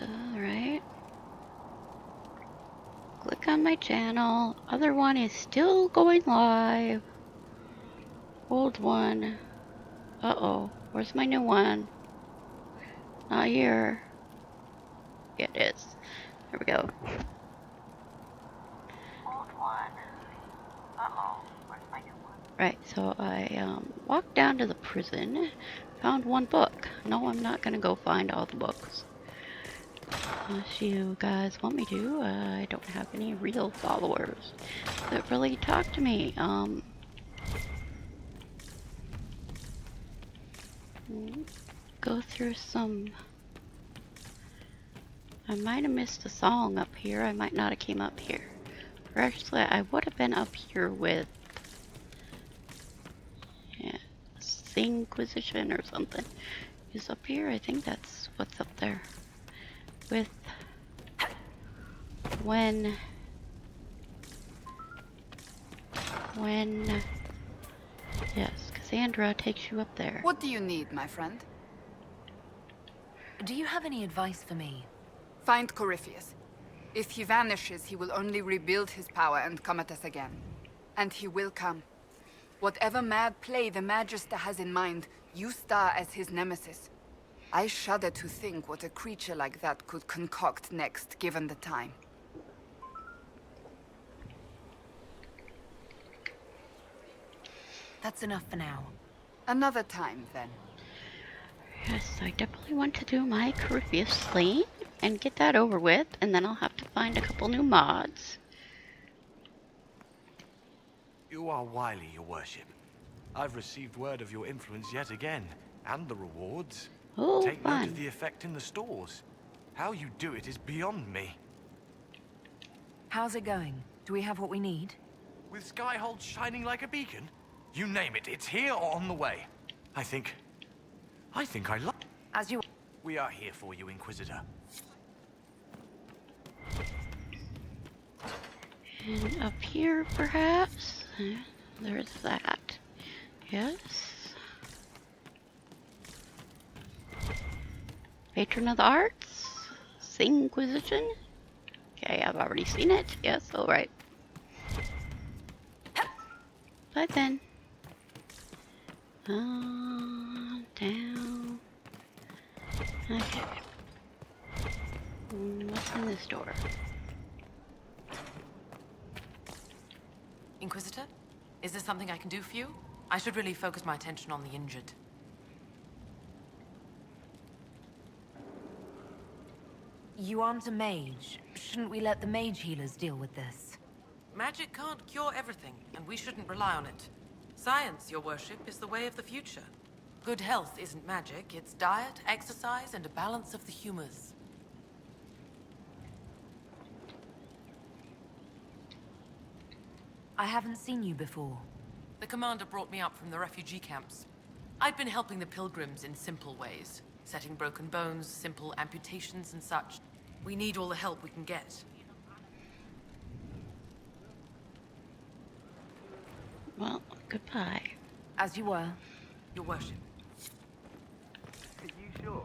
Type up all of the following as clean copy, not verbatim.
Alright. Click on my channel. Other one is still going live. Old one. Uh-oh. Where's my new one? Not here. Yeah, it is. There we go. Old one. Uh-oh. Where's my new one? Right, so I walked down to the prison, found one book. No, I'm not gonna go find all the books. Unless you guys want me to. I don't have any real followers that really talk to me. Go through some. I might have missed a song up here. I might not have came up here. Or actually, I would have been up here with Inquisition or something. Is up here? I think that's what's up there. With when yes, Cassandra takes you up there. What do you need, my friend? Do you have any advice for me? Find CORYPHEUS. If he vanishes, he will only rebuild his power and come at us again. And he will come. Whatever mad play the Magister has in mind, you star as his nemesis. I shudder to think what a creature like that could concoct next, given the time. That's enough for now. Another time, then. Yes, I definitely want to do my CORYPHEUS slaying and get that over with, and then I'll have to find a couple new mods. You are wily, your worship. I've received word of your influence yet again, and the rewards. Oh, Take note fun. of the effect in the stores. How you do it is beyond me. How's it going? Do we have what we need? With Skyhold shining like a beacon? You name it, it's here or on the way. I think I love. As you... We are here for you, Inquisitor. And up here, perhaps? There's that. Yes. Patron of the Arts? Inquisition? Okay, I've already seen it. Yes, alright. But then. Down. Okay. What's in this door? Inquisitor? Is there something I can do for you? I should really focus my attention on the injured. You aren't a mage. Shouldn't we let the mage healers deal with this? Magic can't cure everything, and we shouldn't rely on it. Science, your worship, is the way of the future. Good health isn't magic, it's diet, exercise, and a balance of the humors. I haven't seen you before. The commander brought me up from the refugee camps. I'd been helping the pilgrims in simple ways, setting broken bones, simple amputations and such. We need all the help we can get. Well, goodbye. As you were. Your worship. Are you sure?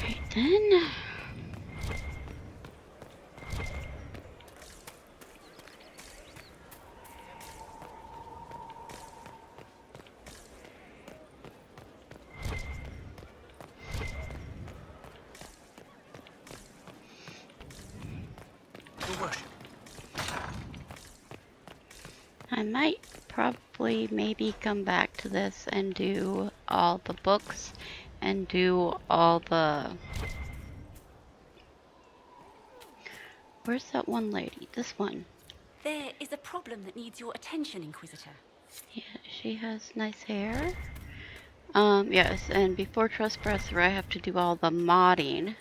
Right then. Your worship. I might probably maybe come back to this and do all the books and do all the... Where's that one lady? This one. There is a problem that needs your attention, Inquisitor. Yeah, she has nice hair. Yes, and before Trespasser I have to do all the modding.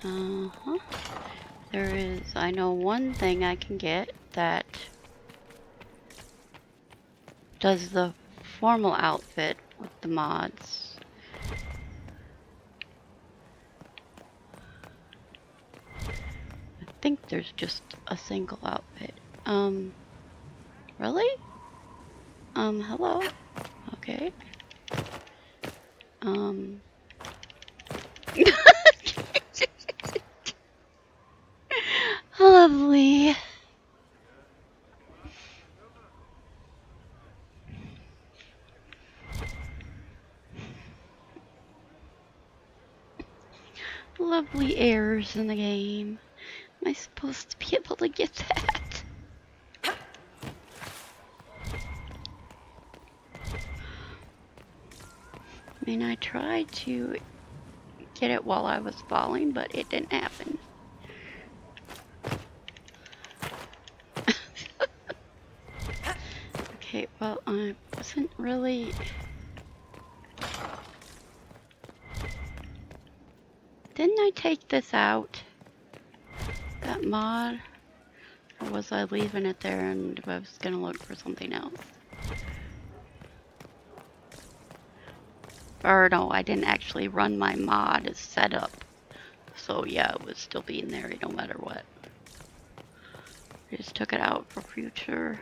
Uh-huh. There is, I know one thing I can get that does the formal outfit with the mods. I think there's just a single outfit. Really? Hello? Okay. lovely errors in the game. Am I supposed to be able to get that? I mean, I tried to get it while I was falling, but it didn't happen. Okay, well, I wasn't really... Didn't I take this out? That mod? Or was I leaving it there and I was gonna look for something else? Or no, I didn't actually run my mod as setup. So yeah, it would still be in there no matter what. I just took it out for future.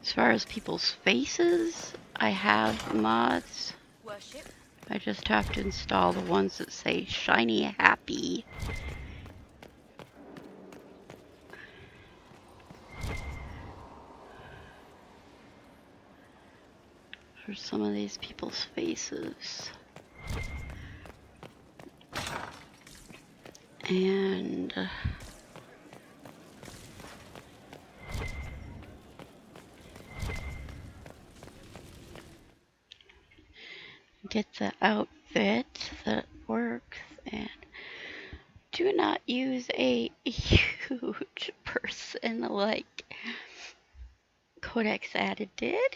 As far as people's faces, I have mods. Worship. I just have to install the ones that say shiny happy. For some of these people's faces. And get the outfit that works, and do not use a huge person like Codex Added did.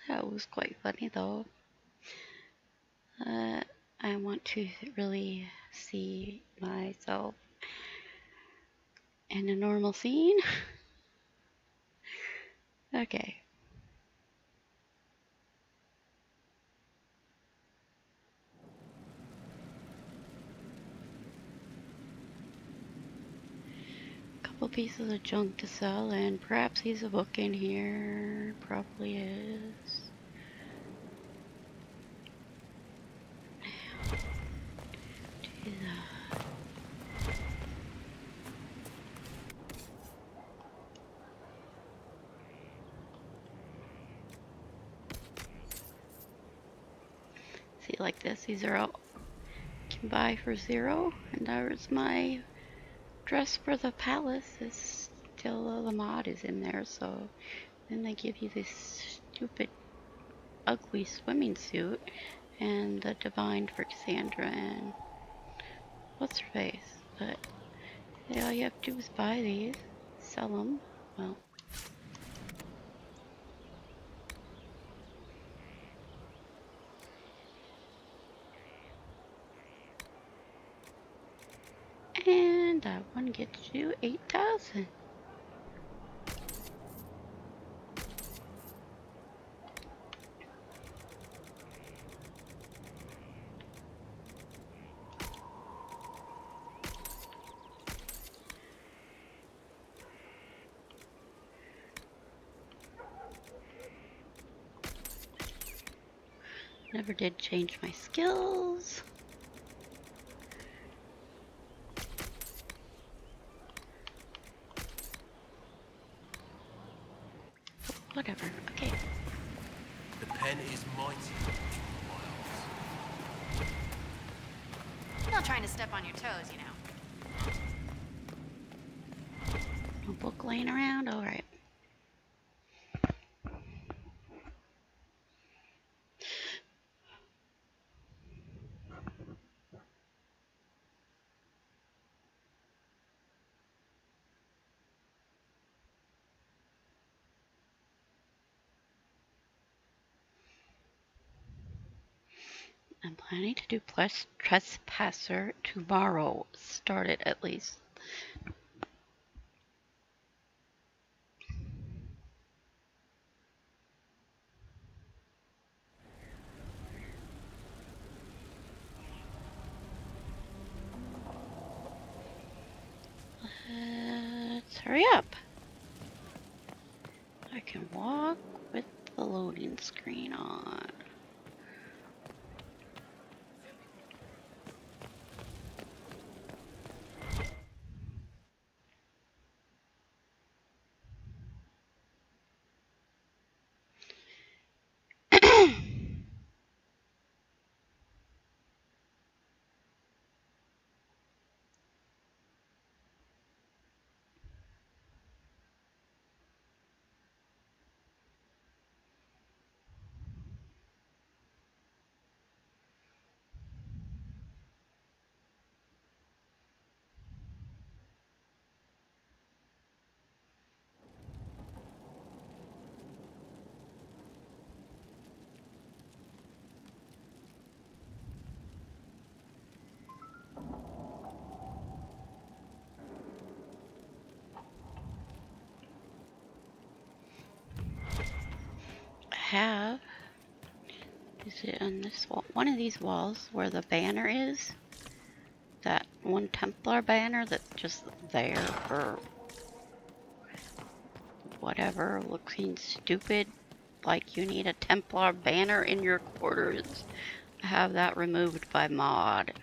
That was quite funny though. I want to really see myself in a normal scene. Okay. Couple pieces of junk to sell, and perhaps he's a book in here. Probably is. Do that. See, like this, these are all can buy for 0, and there's my dress for the palace. Is still the mod is in there, so then they give you this stupid, ugly swimming suit, and the divine for Cassandra and what's her face. But yeah, all you have to do is buy these, sell them. Well. And that one gets you 8,000. Never did change my skills. Whatever. Okay. The pen is mighty. Not trying to step on your toes, you know. No book laying around. All right. I'm planning to do plus Trespasser tomorrow. Start it at least. Let's hurry up. I can walk with the loading screen on. have, is it on this wall? One of these walls where the banner is? That one Templar banner that's just there for whatever, looking stupid, like you need a Templar banner in your quarters. I have that removed by mod.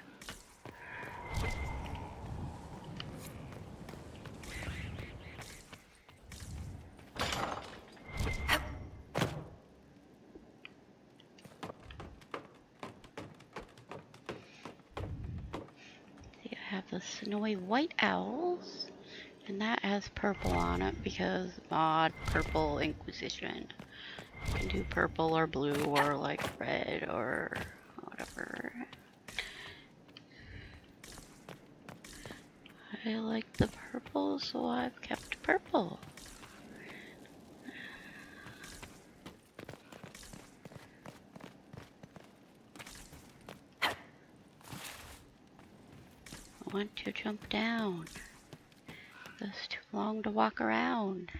See, I have the snowy white owls, and that has purple on it because mod purple Inquisition. You can do purple or blue or like red or whatever. I like the purple, so I've kept purple. I want to jump down. It's too long to walk around.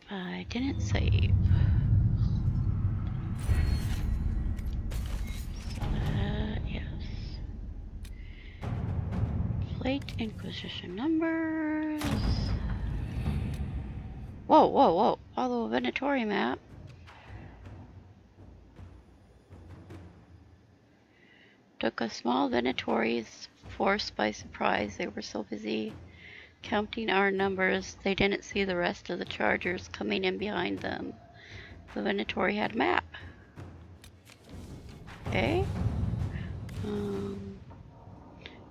I didn't save. Yes. Plate Inquisition numbers. Whoa, whoa, whoa. Follow a Venatori map. Took a small Venatori's force by surprise. They were so busy counting our numbers, they didn't see the rest of the chargers coming in behind them. The Venatori had a map. Okay.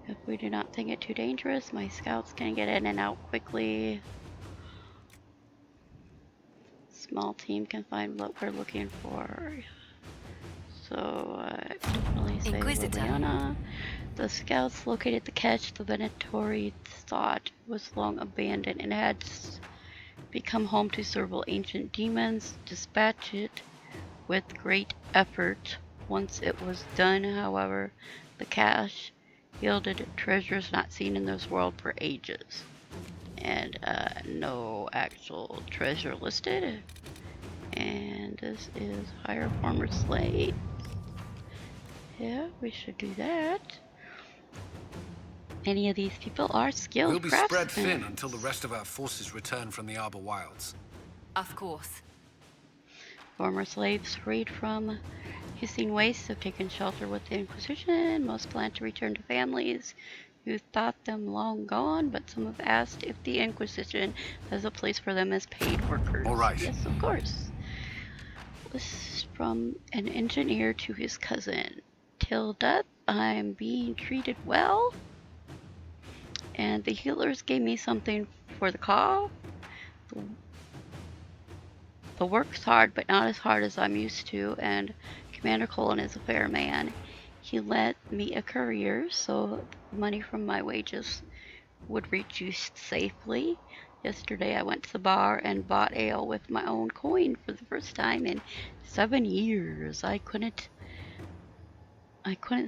If we do not think it too dangerous, my scouts can get in and out quickly. Small team can find what we're looking for. So I definitely say Liliana. The scouts located the cache the Venatori thought was long abandoned and had become home to several ancient demons. Dispatch it with great effort. Once it was done, however, the cache yielded treasures not seen in this world for ages. And no actual treasure listed. And this is hire former slave. Yeah, we should do that. Many of these people are skilled We'll be craftsmen. spread thin until the rest of our forces return from the Arbor Wilds. Of course. Former slaves freed from hissing wastes have taken shelter with the Inquisition. Most plan to return to families who thought them long gone, but some have asked if the Inquisition has a place for them as paid workers. All right. Yes, of course. This is from an engineer to his cousin. Till death, I'm being treated well. And the healers gave me something for the cough. The work's hard, but not as hard as I'm used to, and Commander Cullen is a fair man. He lent me a courier, so the money from my wages would reach you safely. Yesterday I went to the bar and bought ale with my own coin for the first time in 7 years. I couldn't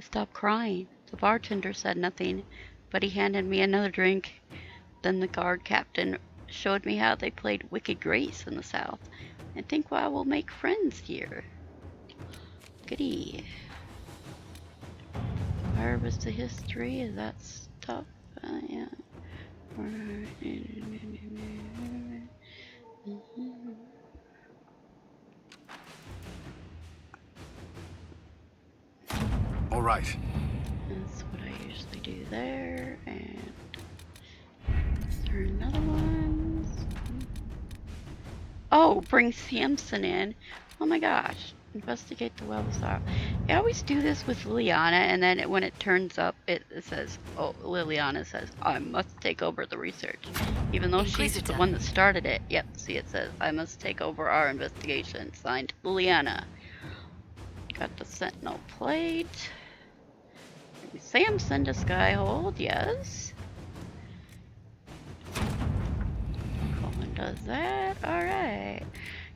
stop crying. The bartender said nothing, but he handed me another drink. Then the guard captain showed me how they played Wicked Grace in the South. I think I will make friends here. Goody. Harvest the history, is that stuff? Yeah. All right. That's what I usually do there. And there are another ones. Oh, bring Samson in. Oh my gosh. Investigate the well's out. I always do this with Liliana, and then when it turns up, it says, oh, Liliana says, I must take over the research. Even though she's the Inquisitor. one that started it. Yep, see it says, I must take over our investigation. Signed, Liliana. Got the Sentinel plate. Samson to Skyhold, yes. Colin does that. Alright.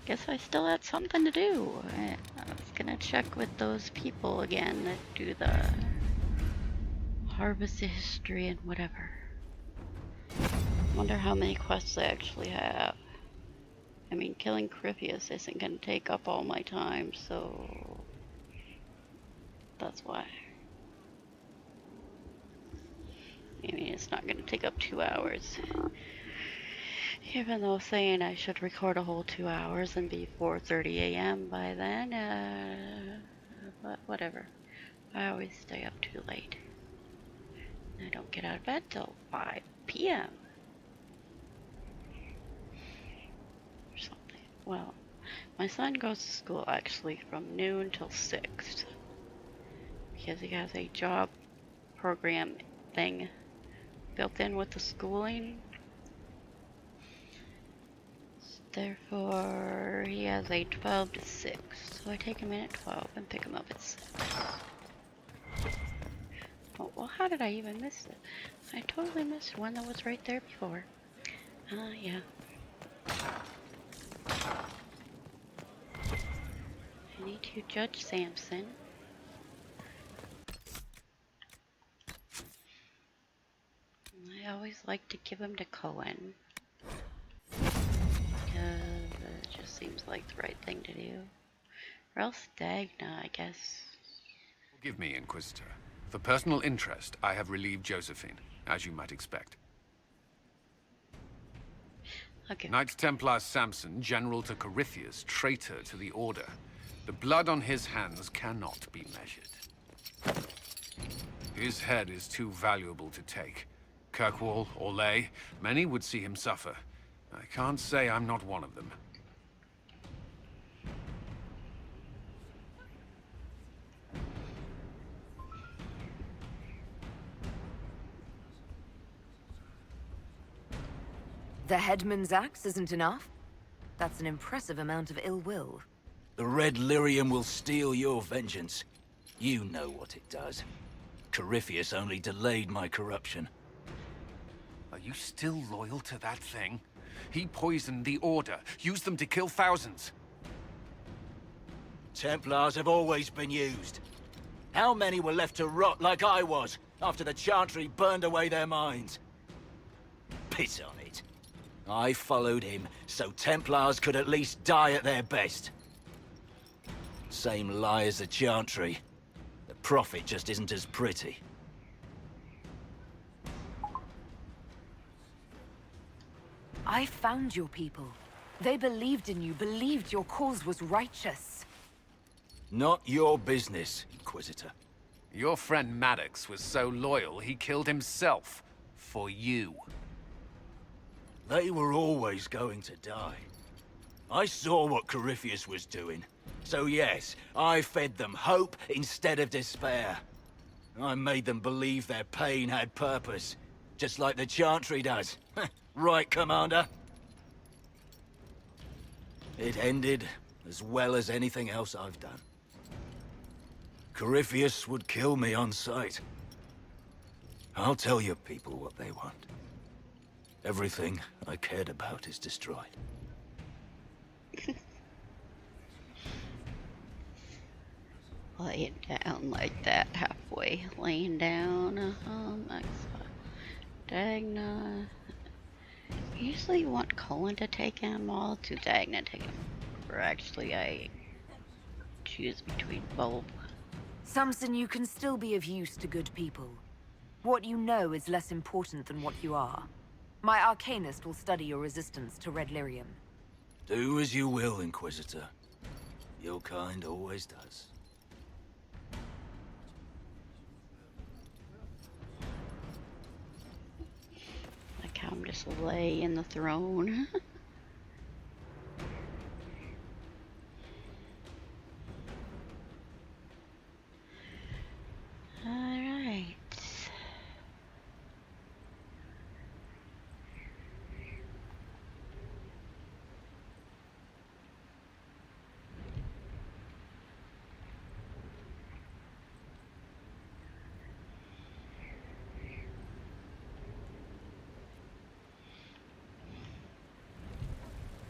Guess I still had something to do. I was gonna check with those people again that do the harvest history and whatever. Wonder how many quests I actually have. I mean, killing CORYPHEUS isn't gonna take up all my time, so that's why. I mean, it's not gonna take up 2 hours. Even though saying I should record a whole 2 hours and be 4:30 a.m. by then, but whatever. I always stay up too late. I don't get out of bed till 5 p.m. or something. Well, my son goes to school actually from noon till 6 because he has a job program thing built in with the schooling. Therefore, he has a 12 to 6. So I take him in at 12 and pick him up at 6. Oh, well, how did I even miss it? I totally missed one that was right there before. Yeah. I need to judge Samson. I always like to give him to Cohen. Because it just seems like the right thing to do. Or else Dagna, I guess. Forgive me, Inquisitor. For personal interest, I have relieved Josephine, as you might expect. Okay. Knight Templar Samson, general to CORYPHEUS, traitor to the Order. The blood on his hands cannot be measured. His head is too valuable to take. Kirkwall, Orlais, many would see him suffer. I can't say I'm not one of them. The headman's axe isn't enough? That's an impressive amount of ill will. The Red Lyrium will steal your vengeance. You know what it does. CORYPHEUS only delayed my corruption. Are you still loyal to that thing? He poisoned the Order, used them to kill thousands. Templars have always been used. How many were left to rot like I was, after the Chantry burned away their minds? Piss on it. I followed him, so Templars could at least die at their best. Same lie as the Chantry. The profit just isn't as pretty. I found your people. They believed in you, believed your cause was righteous. Not your business, Inquisitor. Your friend Maddox was so loyal, he killed himself. For you. They were always going to die. I saw what CORYPHEUS was doing. So yes, I fed them hope instead of despair. I made them believe their pain had purpose, just like the Chantry does. Right, Commander? It ended as well as anything else I've done. CORYPHEUS would kill me on sight. I'll tell your people what they want. Everything I cared about is destroyed. Lay it down like that, halfway laying down. Dagna. Usually you want Cullen to take him, all to Dagna take him. Or actually I choose between both. Samson, you can still be of use to good people. What you know is less important than what you are. My Arcanist will study your resistance to Red Lyrium. Do as you will, Inquisitor. Your kind always does. Like how I'm just laying the throne. Alright.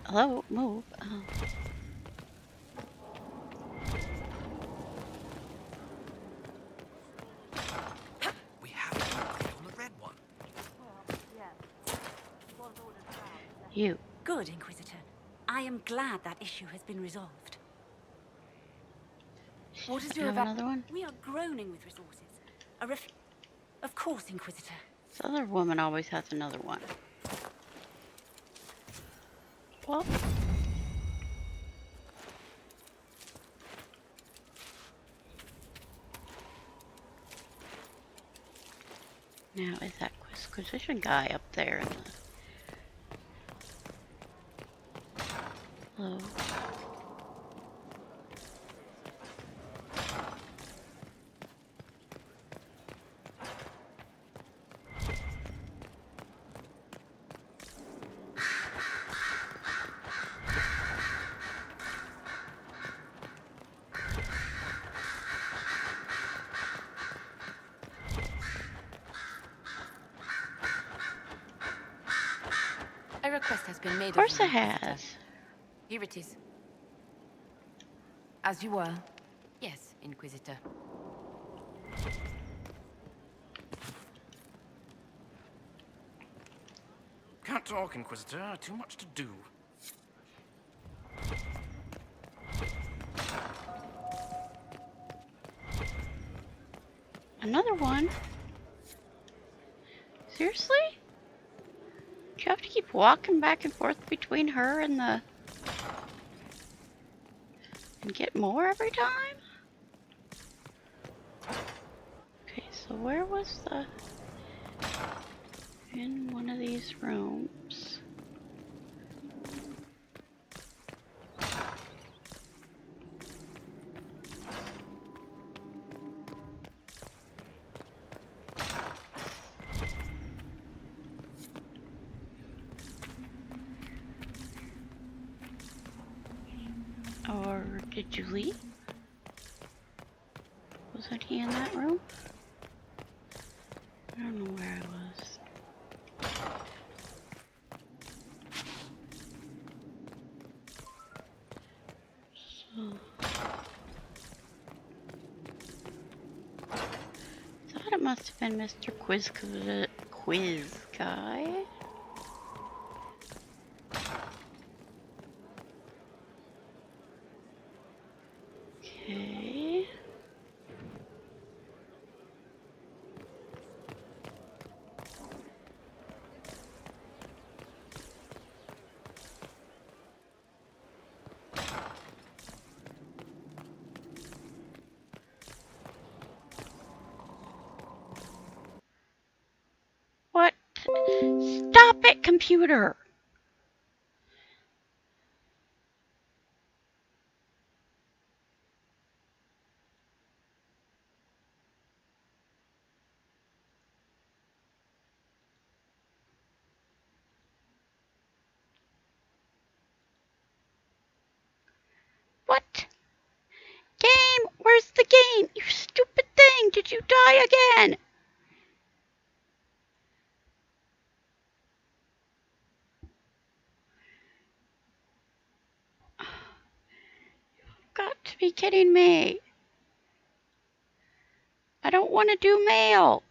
Hello, move. Oh. We have to upgrade on the red one. You. Good, Inquisitor. I am glad that issue has been resolved. What is Do you your have another one? We are groaning with resources. Of course, Inquisitor. This other woman always has another one. Well. Now, is that Inquisition guy up there in the... Hello? A request has been made. Of course you, it has. Here it is. As you were. Yes, Inquisitor. Can't talk, Inquisitor. Too much to do. Another one? Seriously? Do you have to keep walking back and forth between her and the... and get more every time? Okay, so where was the... in one of these rooms? Or did you leave? Wasn't he in that room? I don't know where I was. So... thought it must have been Mr. Quiz guy. Okay. What? Stop it, computer! What? Game! Where's the game? You stupid thing! Did you die again? You've got to be kidding me. I don't want to do mail.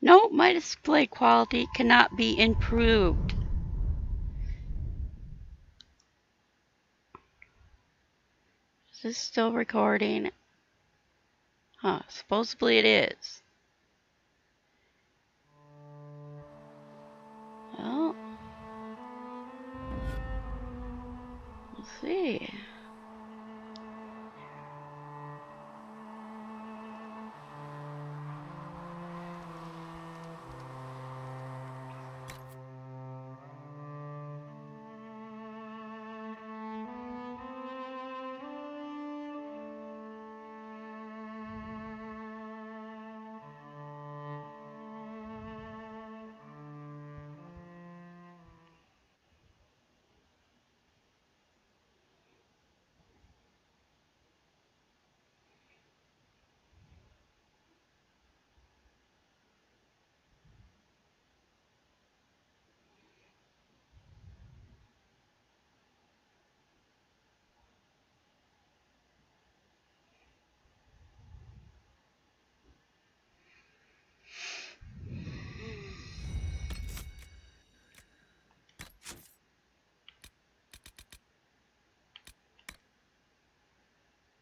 No, my display quality cannot be improved. Is this still recording? Huh, supposedly it is. Well, let's see.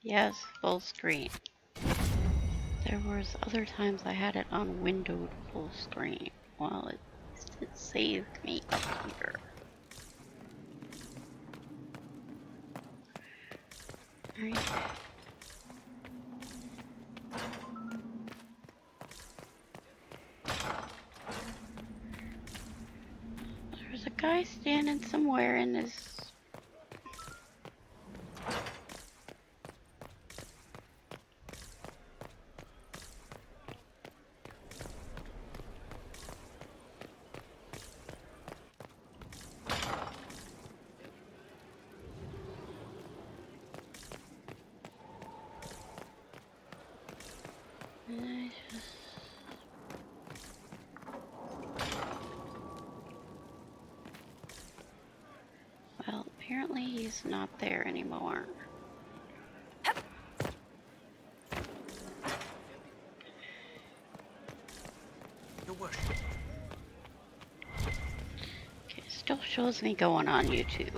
Yes, full screen. There was other times I had it on windowed full screen. Well, it saved me up here. Alright. There's a guy standing somewhere in this. Well, apparently he's not there anymore. Your worship. Okay, still shows me going on YouTube.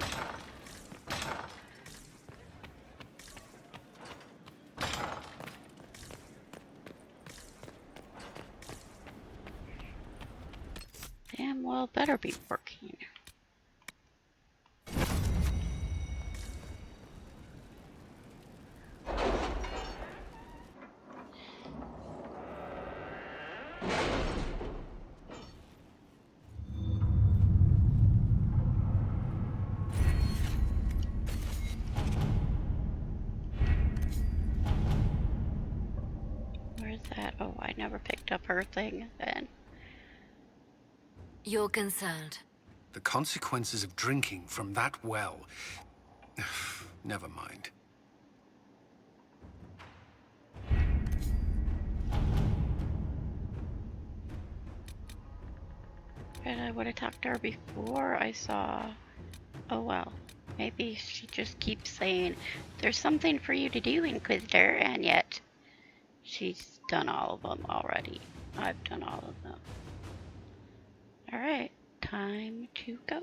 Damn well better be working. Where's that? Oh, I never picked up her thing then. You're concerned. The consequences of drinking from that well. Never mind. And I would have talked to her before I saw. Oh well. Maybe she just keeps saying, there's something for you to do, Inquisitor, and yet she's done all of them already. I've done all of them. Alright, time to go.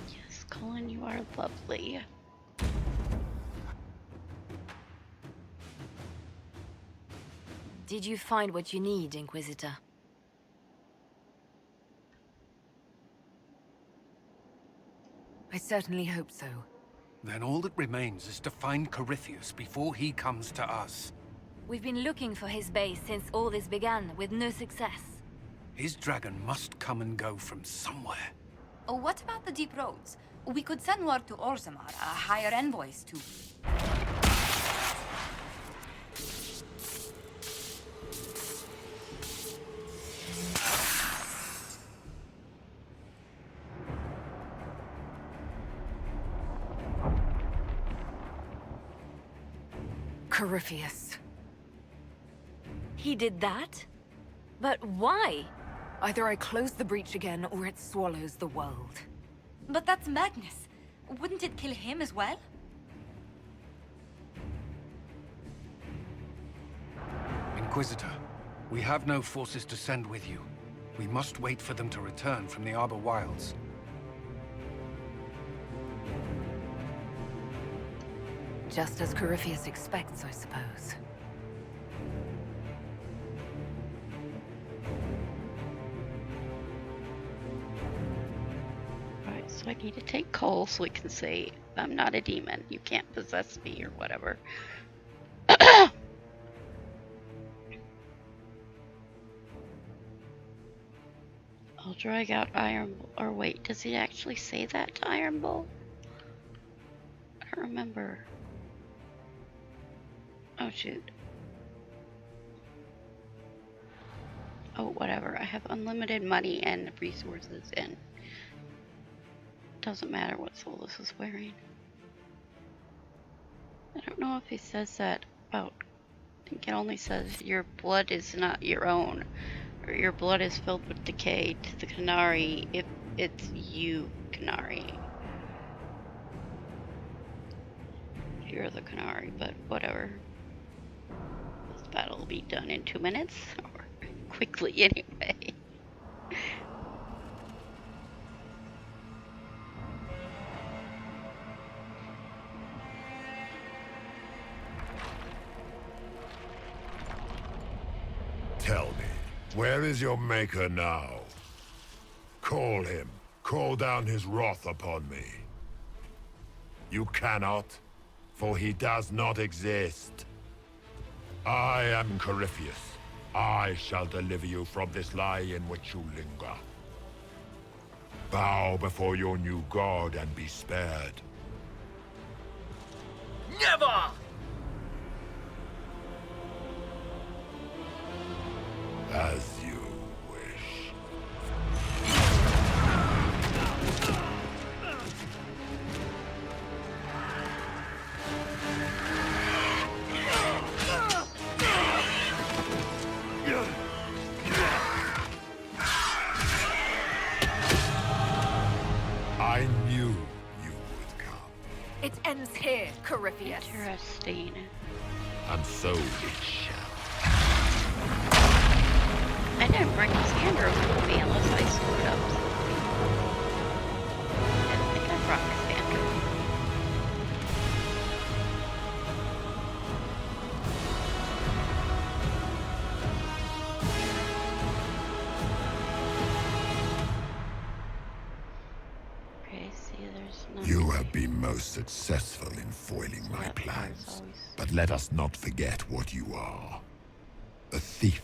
Yes, Colin, you are lovely. Did you find what you need, Inquisitor? I certainly hope so. Then all that remains is to find CORYPHEUS before he comes to us. We've been looking for his base since all this began, with no success. His dragon must come and go from somewhere. Oh, what about the deep roads? We could send word to Orzammar, hire envoys to... CORYPHEUS. He did that? But why? Either I close the breach again, or it swallows the world. But that's Magnus. Wouldn't it kill him as well? Inquisitor. We have no forces to send with you. We must wait for them to return from the Arbor Wilds. Just as Corypheus expects, I suppose. Alright, so I need to take Cole so we can say, I'm not a demon, you can't possess me or whatever. I'll drag out Iron Bull. Or wait, does he actually say that to Iron Bull? I don't remember. Oh shoot. Oh, whatever. I have unlimited money and resources, and doesn't matter what Solus is wearing. I don't know if he says that about. I think it only says your blood is not your own, or your blood is filled with decay to the Canary if it's you, Canary. You're the Canary, but whatever. This battle will be done in 2 minutes, or quickly anyway. Tell me, where is your maker now? Call him. Call down his wrath upon me. You cannot, for he does not exist. I am CORYPHEUS. I shall deliver you from this lie in which you linger. Bow before your new god and be spared. Never! As you wish. I knew you would come. It ends here, Corypheus. Interesting. And so it shall. I didn't bring Cassandra with me unless I screwed up something. I don't think I brought Cassandra. Okay, see, there's nothing. You have been most successful in foiling my That plans. part's always- But let us not forget what you are. A thief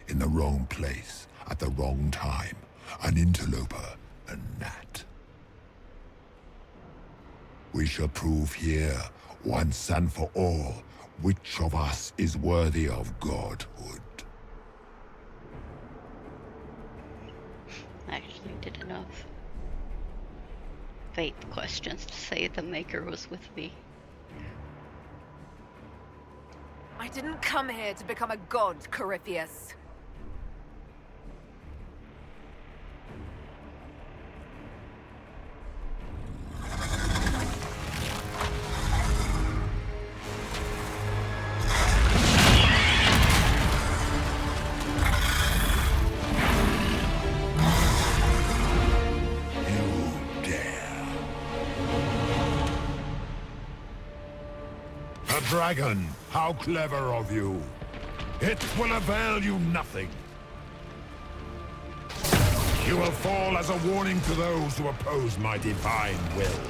in the wrong place at the wrong time. An interloper, a gnat. We shall prove here, once and for all, which of us is worthy of godhood. I actually did enough faith questions to say the Maker was with me. I didn't come here to become a god, Corypheus. You dare. A dragon! How clever of you! It will avail you nothing. You will fall as a warning to those who oppose my divine will.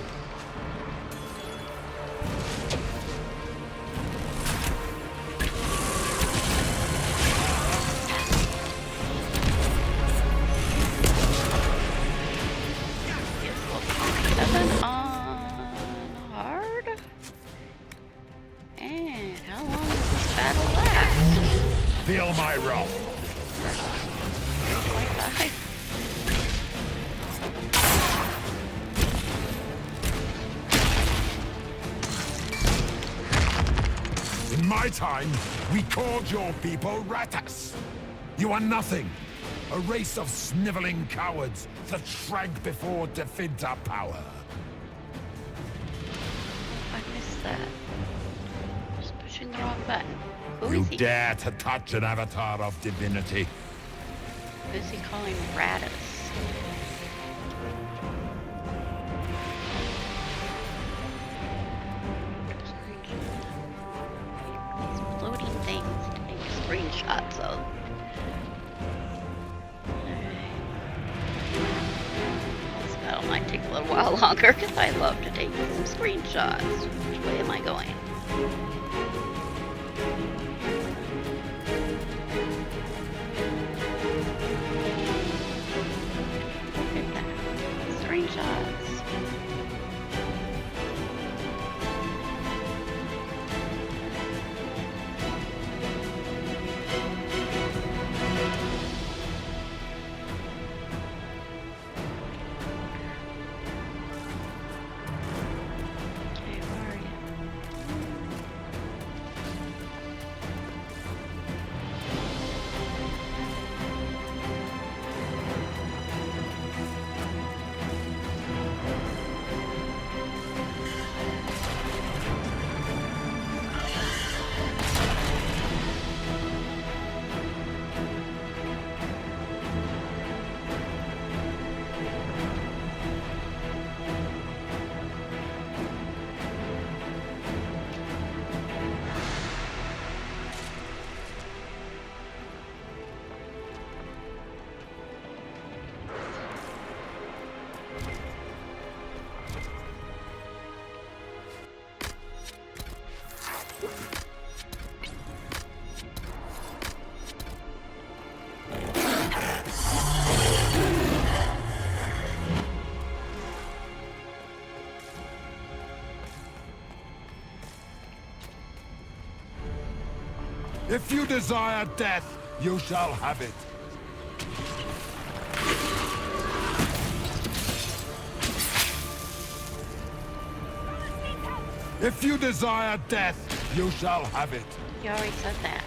Seven on hard. And how long does this battle last? Feel my wrath. Like that. In my time, we called your people ratas. You are nothing. A race of sniveling cowards that shrank before Definta power. I missed that. Just push pushing the wrong button. Who You is he? dare to touch an avatar of divinity? Who is he calling Radis? These floating things to take screenshots of. This battle might take a little while longer because I love to take some screenshots. Which way am I going? Look at that. Screenshots. Okay, where are you? If you desire death, you shall have it. If you desire death, you shall have it. You already said that.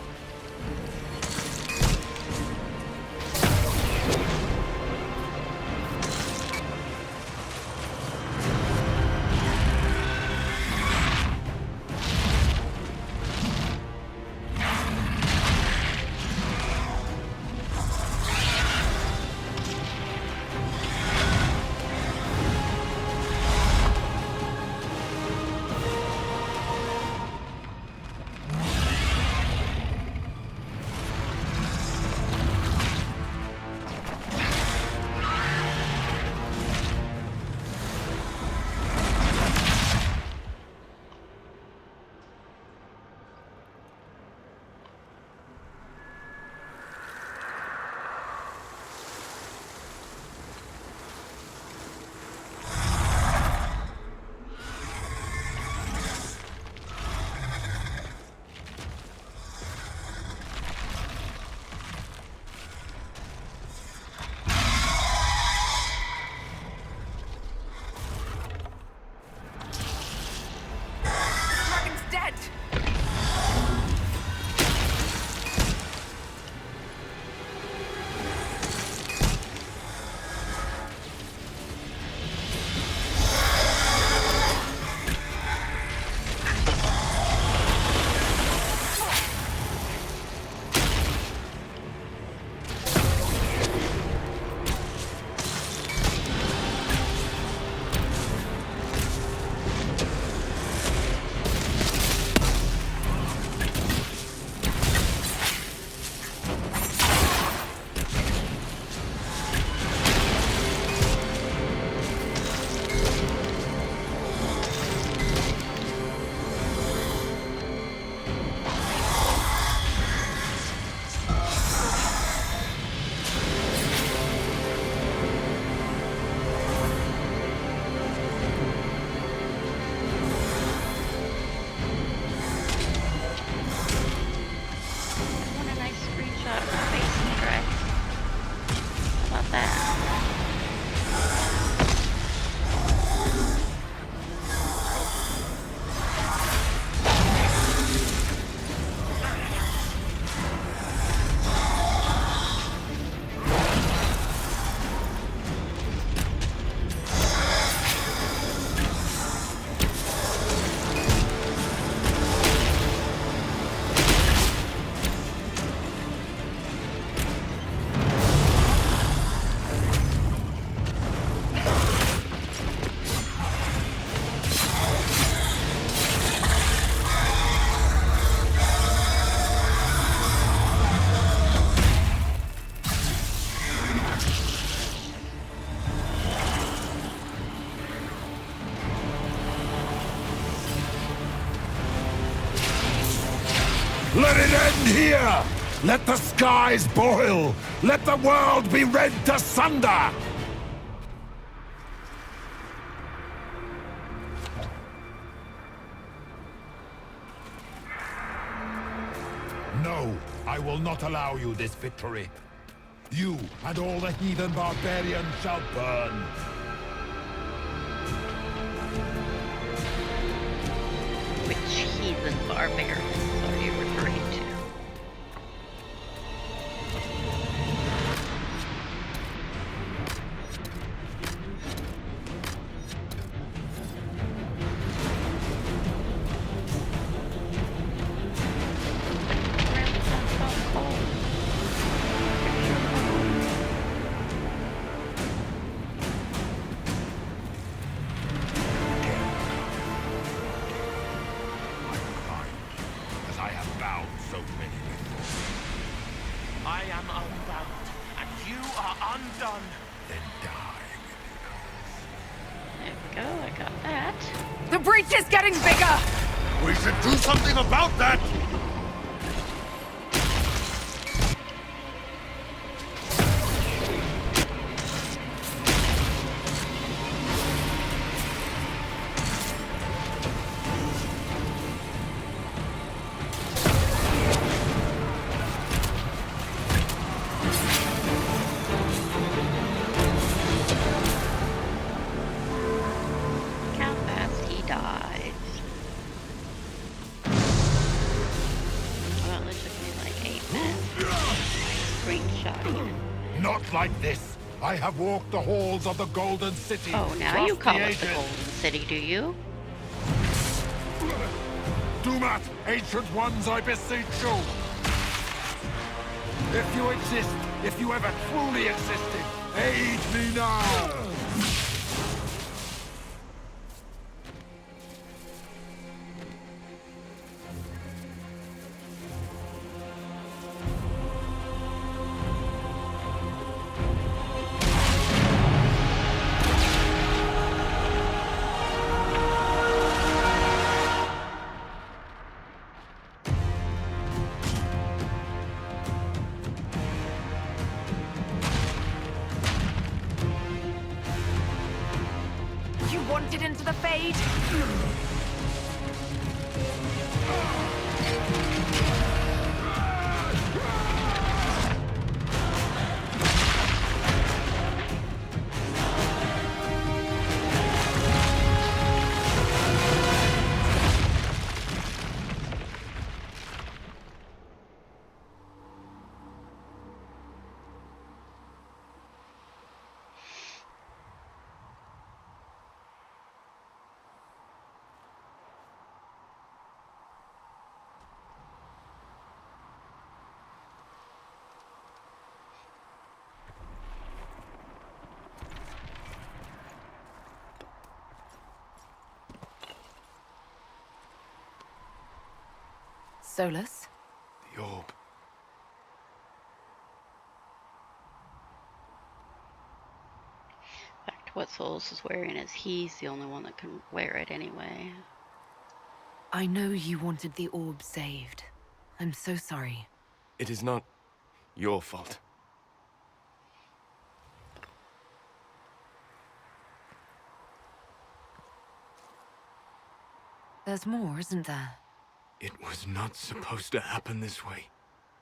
Let it end here! Let the skies boil! Let the world be rent asunder! No, I will not allow you this victory. You and all the heathen barbarians shall burn. Which heathen barbarians are you referring to? As I have bound so many before. I am unbound, and you are undone. Then die with There we go, I got that. The breach is getting bigger! We should do something about that! How fast he dies. Well, it took me like 8 minutes. Screenshotting it. Not like this! I have walked the halls of the Golden City. Oh, now across you call the it the ages. Golden City, do you? Do not, ancient ones, I beseech you! If you exist, if you ever truly existed, aid me now! You wanted into the Fade? Solus? The orb. In fact, what Solus is wearing is he's the only one that can wear it anyway. I know you wanted the orb saved. I'm so sorry. It is not your fault. There's more, isn't there? It was not supposed to happen this way.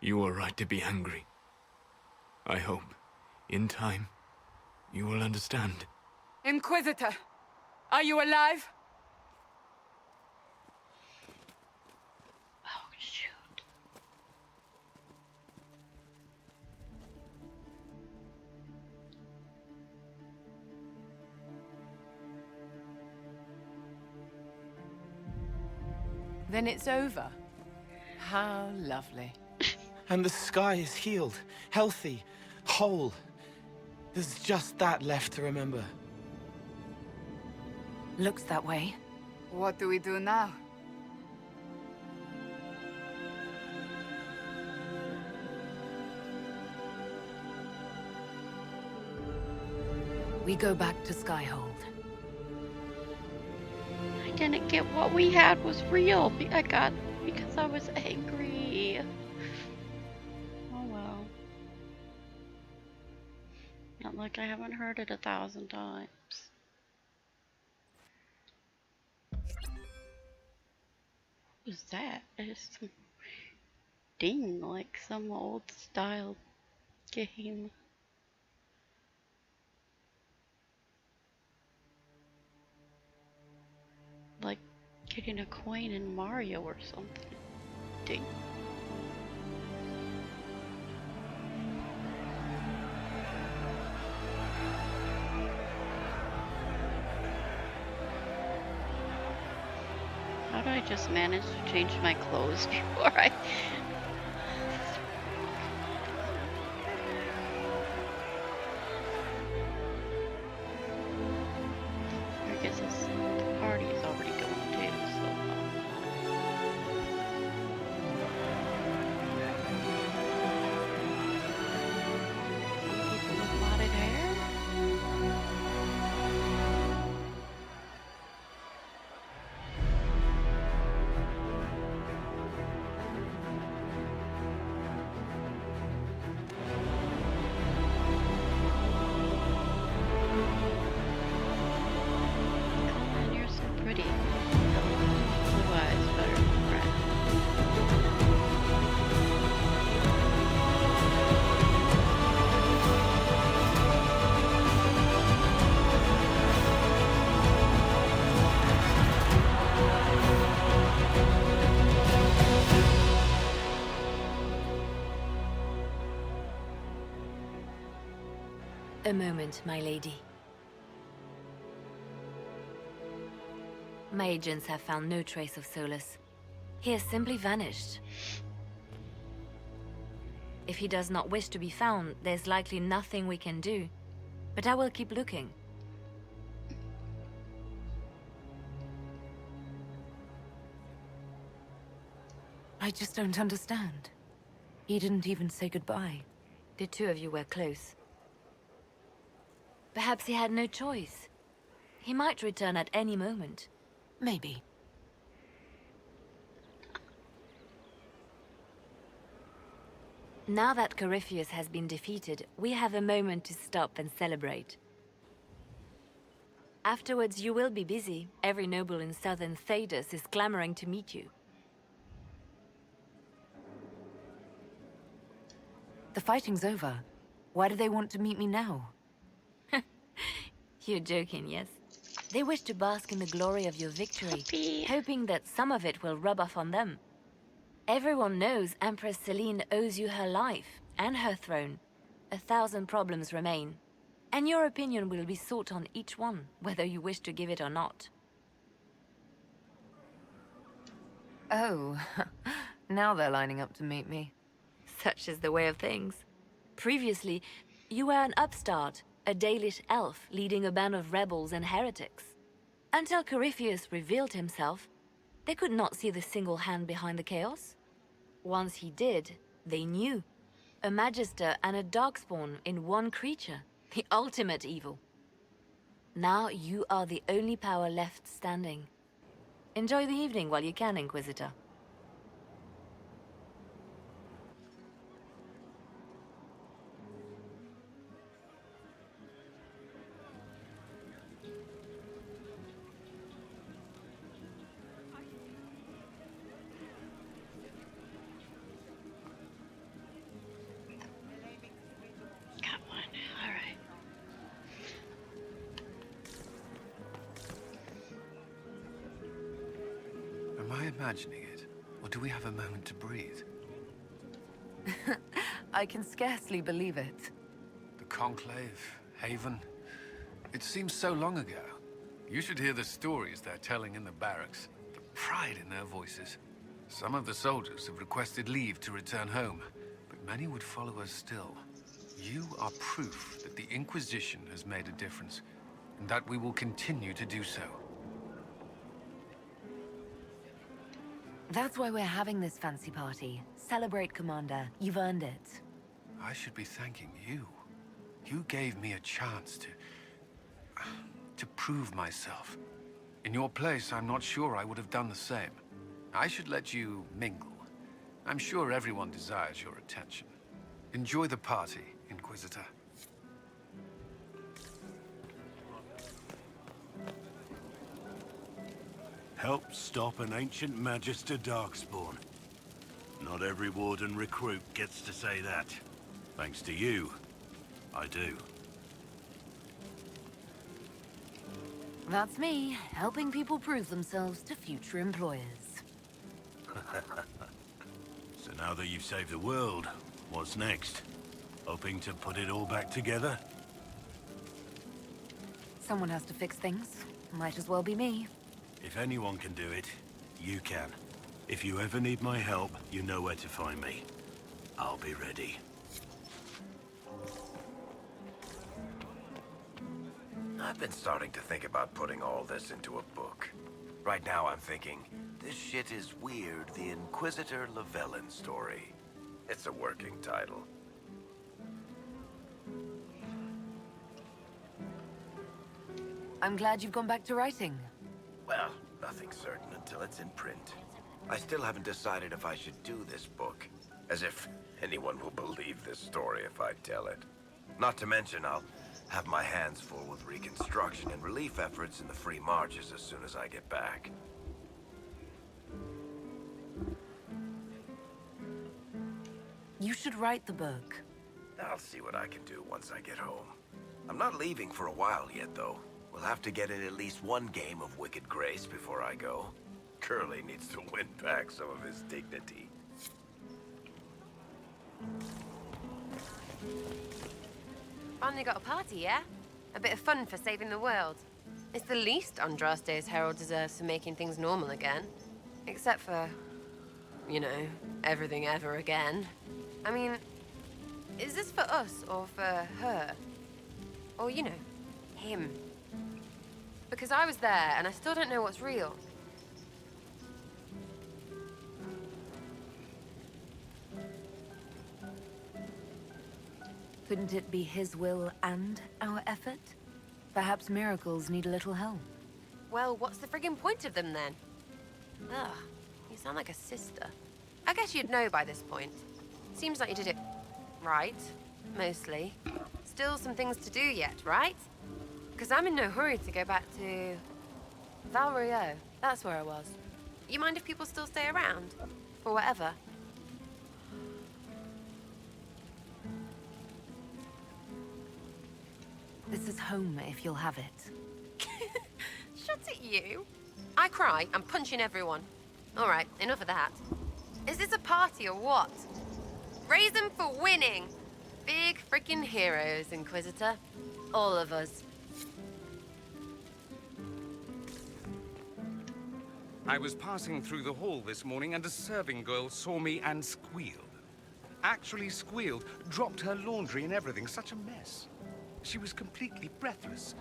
You were right to be angry. I hope, in time, you will understand. Inquisitor, are you alive? Oh, shoot. Then it's over. How lovely. And the sky is healed, healthy, whole. There's just that left to remember. Looks that way. What do we do now? We go back to Skyhold. I didn't get what we had was real. I got because because I was angry. Oh well. Not like I haven't heard it 1,000 times. What was that? It's some ding like some old style game. Like getting a coin in Mario or something. Ding. How did I just manage to change my clothes before I... I guess this party is already going too, so... Some people with matted hair? And you're so pretty. Blue eyes better than red. A moment, my lady. My agents have found no trace of Solus. He has simply vanished. If he does not wish to be found, there's likely nothing we can do. But I will keep looking. I just don't understand. He didn't even say goodbye. The two of you were close. Perhaps he had no choice. He might return at any moment. Maybe. Now that CORYPHEUS has been defeated, we have a moment to stop and celebrate. Afterwards, you will be busy. Every noble in southern Thedas is clamoring to meet you. The fighting's over. Why do they want to meet me now? You're joking, yes? They wish to bask in the glory of your victory, hoping that some of it will rub off on them. Everyone knows Empress Celine owes you her life and her throne. 1,000 problems remain, and your opinion will be sought on each one, whether you wish to give it or not. Oh, now they're lining up to meet me. Such is the way of things. Previously, you were an upstart, a Dalish elf leading a band of rebels and heretics. Until CORYPHEUS revealed himself, they could not see the single hand behind the chaos. Once he did, they knew. A Magister and a Darkspawn in one creature, the ultimate evil. Now you are the only power left standing. Enjoy the evening while you can, Inquisitor. Got one. Alright. Am I imagining it? Or do we have a moment to breathe? I can scarcely believe it. The Conclave, Haven. It seems so long ago. You should hear the stories they're telling in the barracks. The pride in their voices. Some of the soldiers have requested leave to return home, but many would follow us still. You are proof that the Inquisition has made a difference, and that we will continue to do so. That's why we're having this fancy party. Celebrate, Commander. You've earned it. I should be thanking you. You gave me a chance to prove myself. In your place, I'm not sure I would have done the same. I should let you mingle. I'm sure everyone desires your attention. Enjoy the party, Inquisitor. Help stop an ancient Magister Darkspawn. Not every Warden recruit gets to say that. Thanks to you, I do. That's me, helping people prove themselves to future employers. So now that you've saved the world, what's next? Hoping to put it all back together? Someone has to fix things. Might as well be me. If anyone can do it, you can. If you ever need my help, you know where to find me. I'll be ready. I've been starting to think about putting all this into a book. Right now I'm thinking, this shit is weird, the Inquisitor Llewellyn story. It's a working title. I'm glad you've gone back to writing. Well, nothing's certain until it's in print. I still haven't decided if I should do this book. As if anyone will believe this story if I tell it. Not to mention, I'll have my hands full with reconstruction and relief efforts in the free marches as soon as I get back. You should write the book. I'll see what I can do once I get home. I'm not leaving for a while yet, though. We'll have to get in at least one game of Wicked Grace before I go. Curly needs to win back some of his dignity. Finally got a party, yeah? A bit of fun for saving the world. It's the least Andraste's Herald deserves for making things normal again. Except for, you know, everything ever again. I mean, is this for us or for her? Or, you know, him? Because I was there and I still don't know what's real. Couldn't it be his will and our effort? Perhaps miracles need a little help. Well, what's the friggin' point of them then? Ugh, you sound like a sister. I guess you'd know by this point. Seems like you did it right, mostly. Still some things to do yet, right? Because I'm in no hurry to go back to Val Rio. That's where I was. You mind if people still stay around? For whatever? This is home if you'll have it. Shut it, you. I cry, I'm punching everyone. All right, enough of that. Is this a party or what? Raise them for winning. Big freaking heroes, Inquisitor. All of us. I was passing through the hall this morning and a serving girl saw me and squealed. Actually squealed, dropped her laundry and everything, such a mess. She was completely breathless.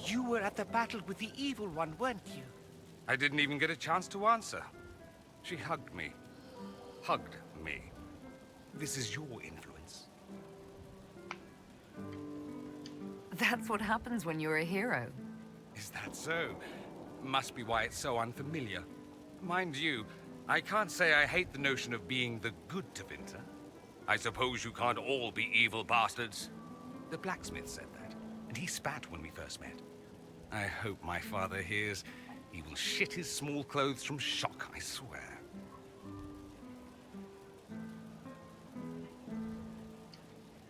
You were at the battle with the evil one, weren't you? I didn't even get a chance to answer. She hugged me. Hugged me. This is your influence. That's what happens when you're a hero. Is that so? Must be why it's so unfamiliar. Mind you, I can't say I hate the notion of being the good Tevinter. I suppose you can't all be evil bastards. The blacksmith said that, and he spat when we first met. I hope my father hears. He will shit his small clothes from shock, I swear.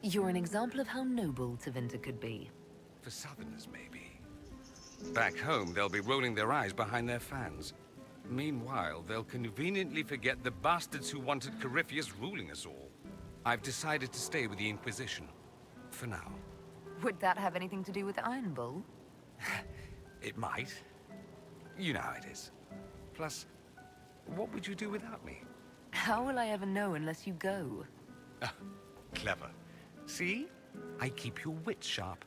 You're an example of how noble Tevinter could be. For Southerners, maybe. Back home, they'll be rolling their eyes behind their fans. Meanwhile, they'll conveniently forget the bastards who wanted CORYPHEUS ruling us all. I've decided to stay with the Inquisition. For now. Would that have anything to do with Iron Bull? It might. You know how it is. Plus, what would you do without me? How will I ever know unless you go? Clever. See? I keep your wits sharp.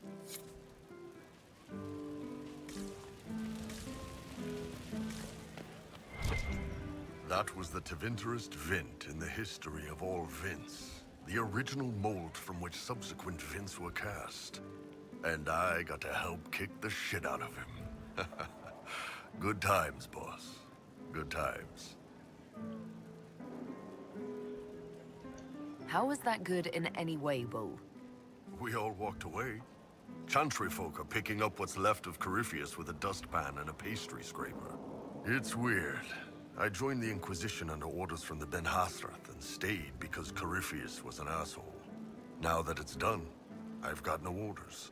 That was the Tevinterest Vint in the history of all Vints. The original mold from which subsequent Vints were cast. And I got to help kick the shit out of him. Good times, boss. Good times. How was that good in any way, Bull? We all walked away. Chantry folk are picking up what's left of CORYPHEUS with a dustpan and a pastry scraper. It's weird. I joined the Inquisition under orders from the Ben Hasrath and stayed because CORYPHEUS was an asshole. Now that it's done, I've got no orders.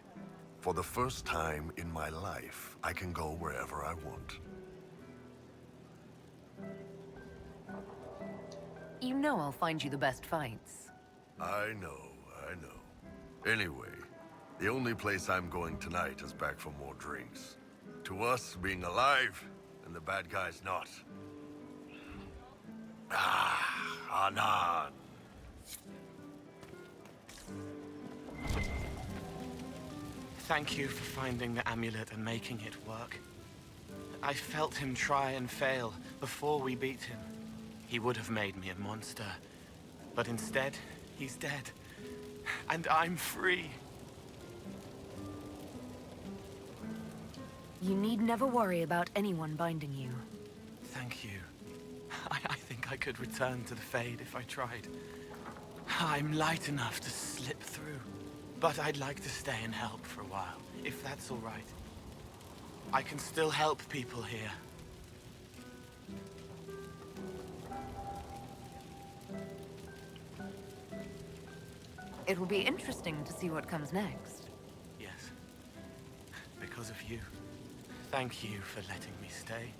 For the first time in my life, I can go wherever I want. You know I'll find you the best fights. I know. Anyway, the only place I'm going tonight is back for more drinks. To us, being alive, and the bad guys not. Anan. Thank you for finding the amulet and making it work. I felt him try and fail before we beat him. He would have made me a monster. But instead, he's dead. And I'm free. You need never worry about anyone binding you. Thank you. I think I could return to the Fade if I tried. I'm light enough to slip through. But I'd like to stay and help for a while, if that's all right. I can still help people here. It will be interesting to see what comes next. Yes. Because of you. Thank you for letting me stay.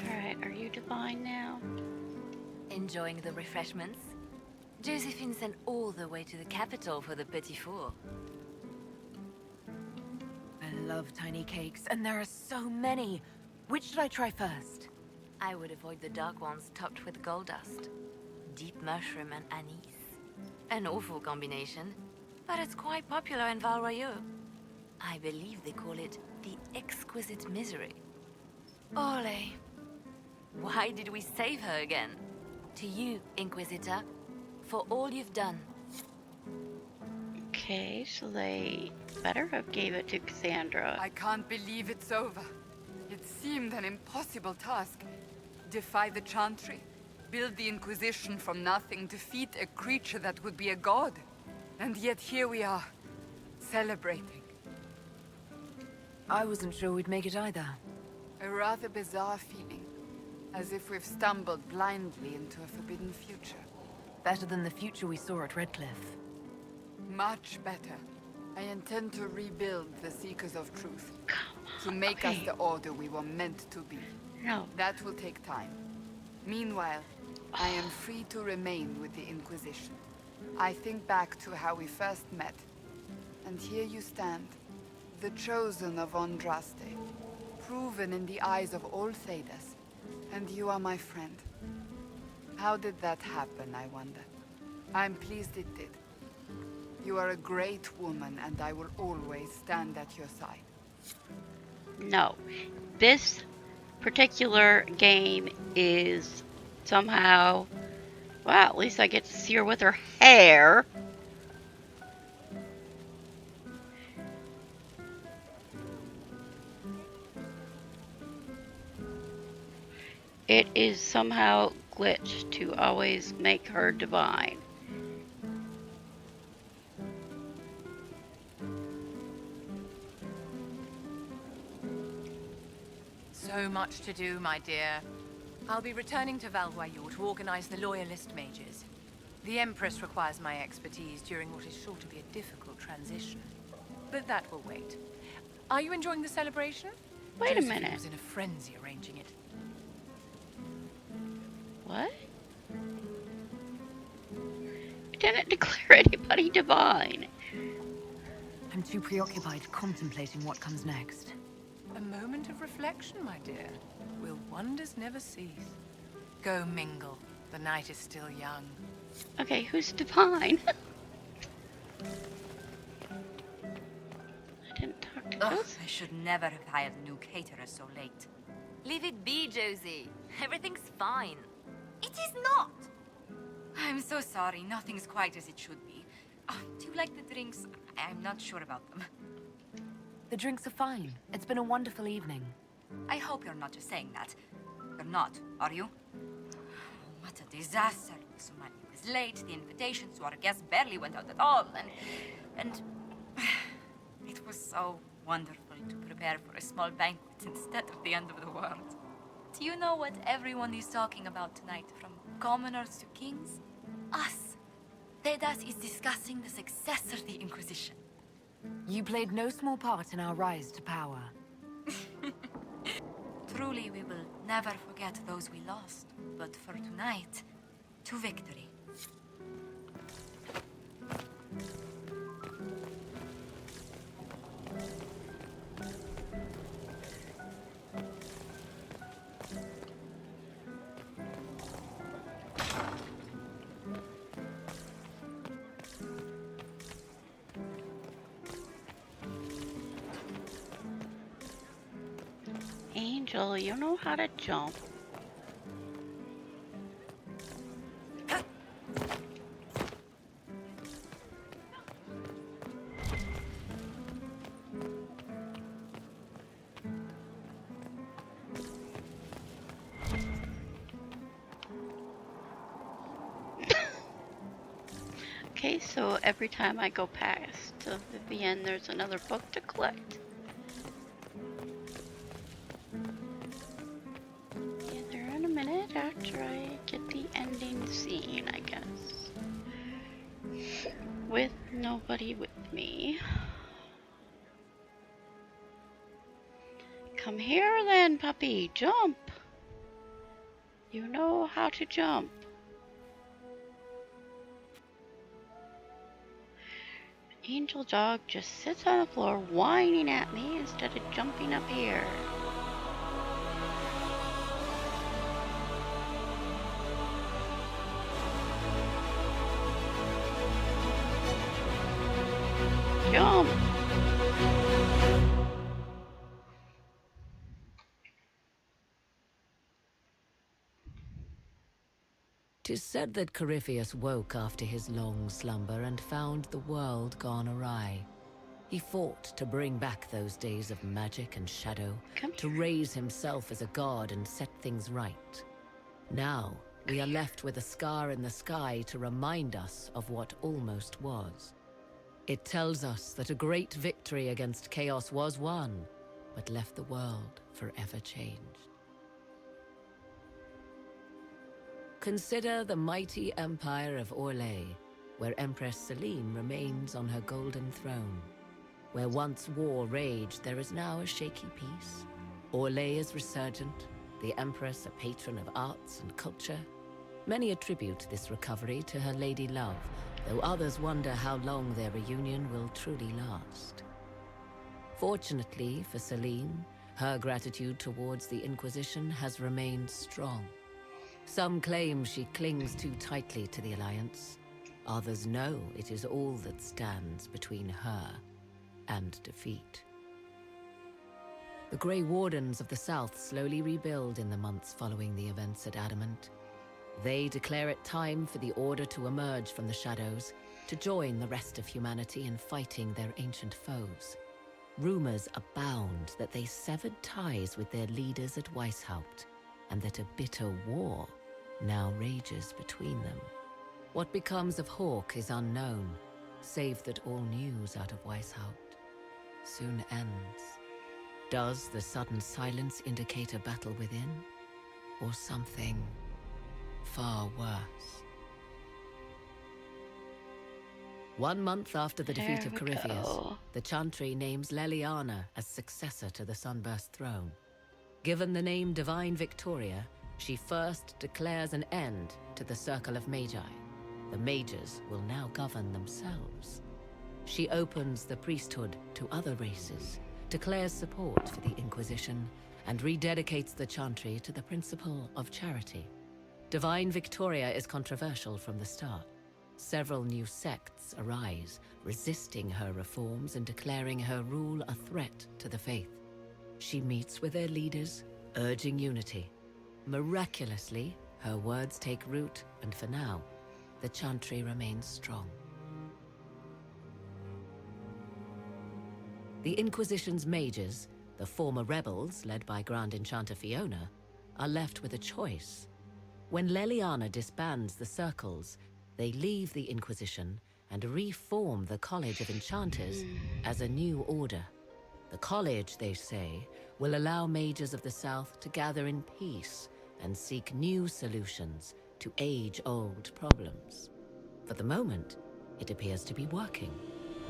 Alright, are you divine now? Enjoying the refreshments? Josephine sent all the way to the capital for the petit four. I love tiny cakes, and there are so many. Which should I try first? I would avoid the dark ones topped with gold dust. Deep mushroom and anise. An awful combination, but it's quite popular in Val Royeaux. I believe they call it the exquisite misery. Ole. Why did we save her again? To you, Inquisitor, for all you've done. Okay, so they better have gave it to Cassandra. I can't believe it's over. It seemed an impossible task. Defy the Chantry, build the Inquisition from nothing, defeat a creature that would be a god. And yet here we are, celebrating. I wasn't sure we'd make it either. A rather bizarre feeling, as if we've stumbled blindly into a forbidden future. Better than the future we saw at Redcliffe. Much better. I intend to rebuild the Seekers of Truth. To make us the order we were meant to be. No. That will take time. Meanwhile, I am free to remain with the Inquisition. I think back to how we first met. And here you stand, the chosen of Andraste, proven in the eyes of all Thedas. And you are my friend. How did that happen, I wonder? I'm pleased it did. You are a great woman, and I will always stand at your side. No. This particular game is somehow... Well, at least I get to see her with her hair. It is somehow glitched to always make her divine. So much to do, my dear. I'll be returning to Val Royeaux to organize the Loyalist mages. The Empress requires my expertise during what is sure to be a difficult transition. But that will wait. Are you enjoying the celebration? Wait a Josephine minute. was in a frenzy arranging it. What? I didn't declare anybody divine. I'm too preoccupied contemplating what comes next. A moment of reflection, my dear. Will wonders never cease? Go mingle. The night is still young. Okay, who's divine? I didn't talk to us. I should never have hired new caterers so late. Leave it be, Josie. Everything's fine. It is not! I'm so sorry. Nothing's quite as it should be. Do you like the drinks? I'm not sure about them. The drinks are fine. It's been a wonderful evening. I hope you're not just saying that. You're not, are you? What a disaster. Sumani was late, the invitations to our guests barely went out at all, and it was so wonderful to prepare for a small banquet instead of the end of the world. Do you know what everyone is talking about tonight, from commoners to kings? Us. Dedas is discussing the successor of the Inquisition. You played no small part in our rise to power. Truly, we will never forget those we lost. But for tonight, to victory. Angel, you know how to jump. Okay, so every time I go past Vivienne, there's another book to collect. Either in a minute after I get the ending scene, I guess. With nobody with me. Come here then, puppy. Jump. You know how to jump. Angel dog just sits on the floor whining at me instead of jumping up here. Jump! Tis said that Corypheus woke after his long slumber and found the world gone awry. He fought to bring back those days of magic and shadow, to raise himself as a god and set things right. Now, we are left with a scar in the sky to remind us of what almost was. It tells us that a great victory against chaos was won, but left the world forever changed. Consider the mighty empire of Orlais, where Empress Celine remains on her golden throne. Where once war raged, there is now a shaky peace. Orlais is resurgent, the Empress a patron of arts and culture. Many attribute this recovery to her lady love, though others wonder how long their reunion will truly last. Fortunately for Celine, her gratitude towards the Inquisition has remained strong. Some claim she clings too tightly to the Alliance. Others know it is all that stands between her and defeat. The Grey Wardens of the South slowly rebuild in the months following the events at Adamant. They declare it time for the Order to emerge from the shadows, to join the rest of humanity in fighting their ancient foes. Rumors abound that they severed ties with their leaders at Weishaupt, and that a bitter war now rages between them. What becomes of Hawke is unknown, save that all news out of Weishaupt soon ends. Does the sudden silence indicate a battle within, or something far worse? 1 month after the defeat of Corypheus, the Chantry names Leliana as successor to the Sunburst throne. Given the name Divine Victoria, she first declares an end to the Circle of Magi. The Mages will now govern themselves. She opens the priesthood to other races, declares support for the Inquisition, and rededicates the Chantry to the principle of charity. Divine Victoria is controversial from the start. Several new sects arise, resisting her reforms and declaring her rule a threat to the faith. She meets with their leaders, urging unity. Miraculously, her words take root, and for now, the Chantry remains strong. The Inquisition's mages, the former rebels led by Grand Enchanter Fiona, are left with a choice. When Leliana disbands the circles, they leave the Inquisition and reform the College of Enchanters as a new order. The college, they say, will allow mages of the South to gather in peace and seek new solutions to age-old problems. For the moment, it appears to be working.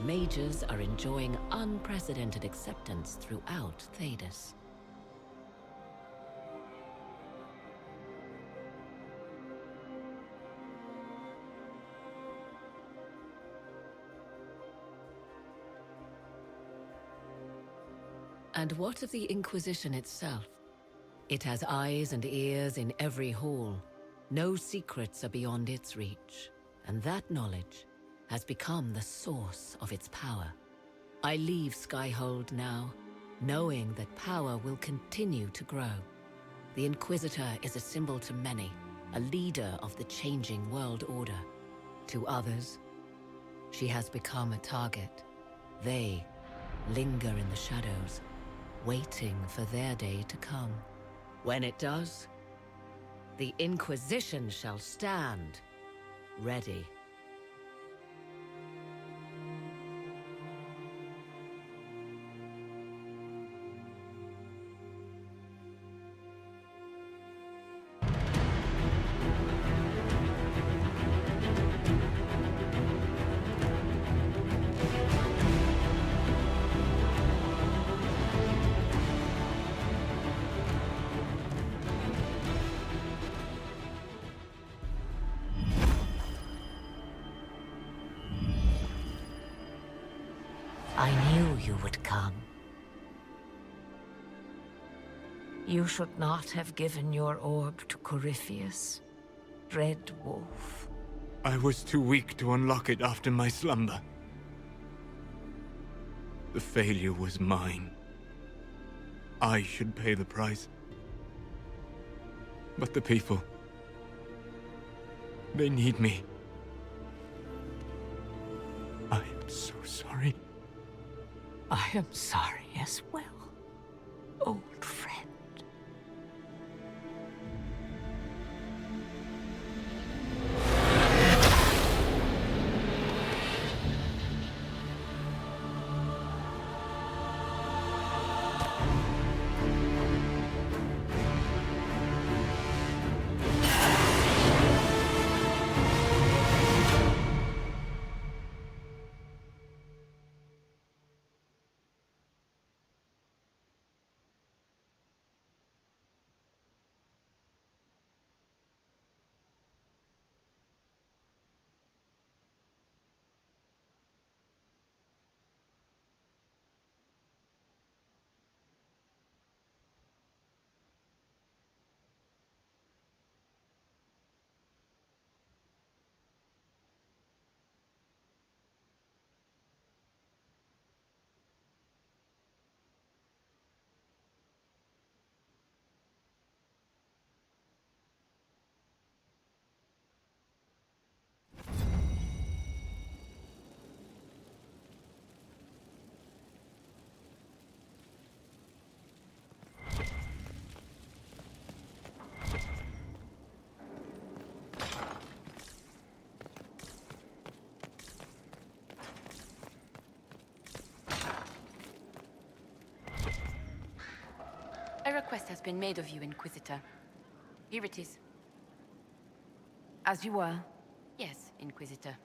Mages are enjoying unprecedented acceptance throughout Thedas. And what of the Inquisition itself? It has eyes and ears in every hall. No secrets are beyond its reach, and that knowledge has become the source of its power. I leave Skyhold now, knowing that power will continue to grow. The Inquisitor is a symbol to many, a leader of the changing world order. To others, she has become a target. They linger in the shadows, waiting for their day to come. When it does, the Inquisition shall stand, ready. I knew you would come. You should not have given your orb to CORYPHEUS, Red Wolf. I was too weak to unlock it after my slumber. The failure was mine. I should pay the price. But the people... they need me. I am so sorry. I am sorry as well, old friend. A request has been made of you, Inquisitor. Here it is. As you were. Yes, Inquisitor.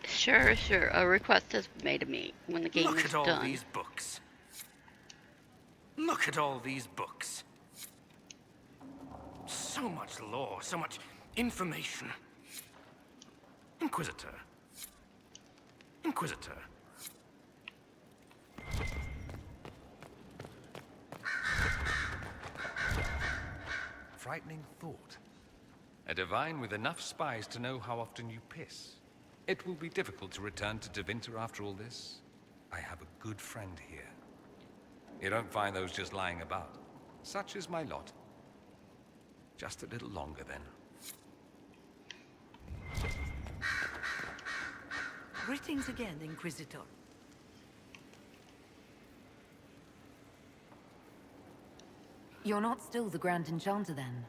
Sure. A request is made of me when the game Look is at all done. these books. Look at all these books. So much lore, so much information. Inquisitor. Inquisitor. Frightening thought. A divine with enough spies to know how often you piss. It will be difficult to return to Tevinter after all this. I have a good friend here. You don't find those just lying about. Such is my lot. Just a little longer, then. Greetings again, Inquisitor. You're not still the Grand Enchanter, then?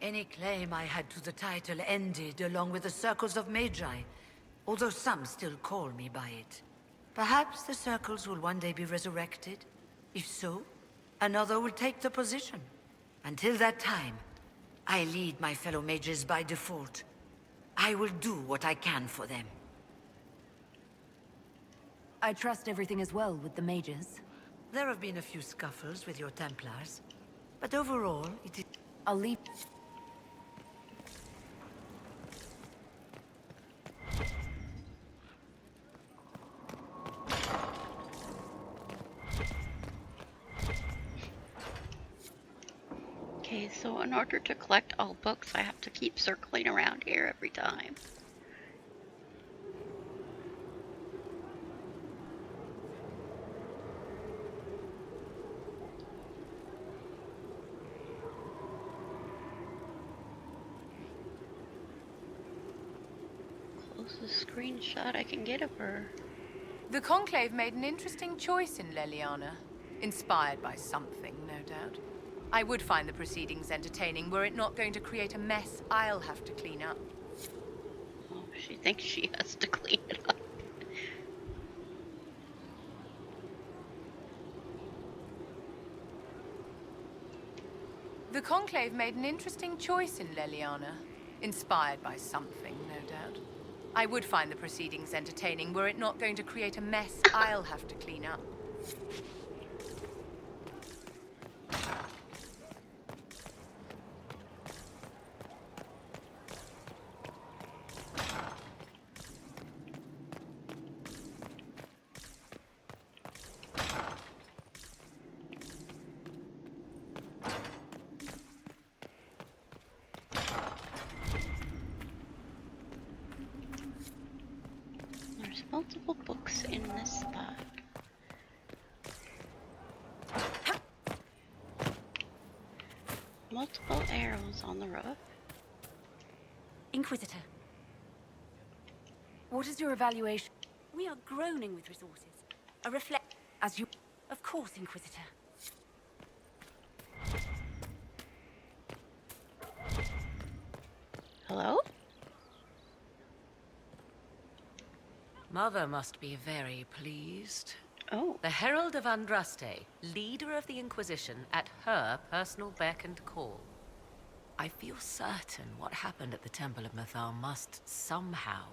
Any claim I had to the title ended along with the Circles of Magi, although some still call me by it. Perhaps the Circles will one day be resurrected. If so, another will take the position. Until that time, I lead my fellow mages by default. I will do what I can for them. I trust everything is well with the mages. There have been a few scuffles with your Templars, but overall, it is... I'll leave... Okay, so in order to collect all books, I have to keep circling around here every time. Closest screenshot I can get of her. The Conclave made an interesting choice in Leliana. Inspired by something, no doubt. I would find the proceedings entertaining were it not going to create a mess I'll have to clean up. Oh, she thinks she has to clean it up. The Conclave made an interesting choice in Leliana. Inspired by something, no doubt. I would find the proceedings entertaining were it not going to create a mess I'll have to clean up. There's multiple books in this spot. Multiple arrows on the roof. Inquisitor. What is your evaluation? We are groaning with resources. A reflect... As you... Of course, Inquisitor. Hello? Mother must be very pleased. Oh. The Herald of Andraste, leader of the Inquisition, at her personal beck and call. I feel certain what happened at the Temple of Mythal must somehow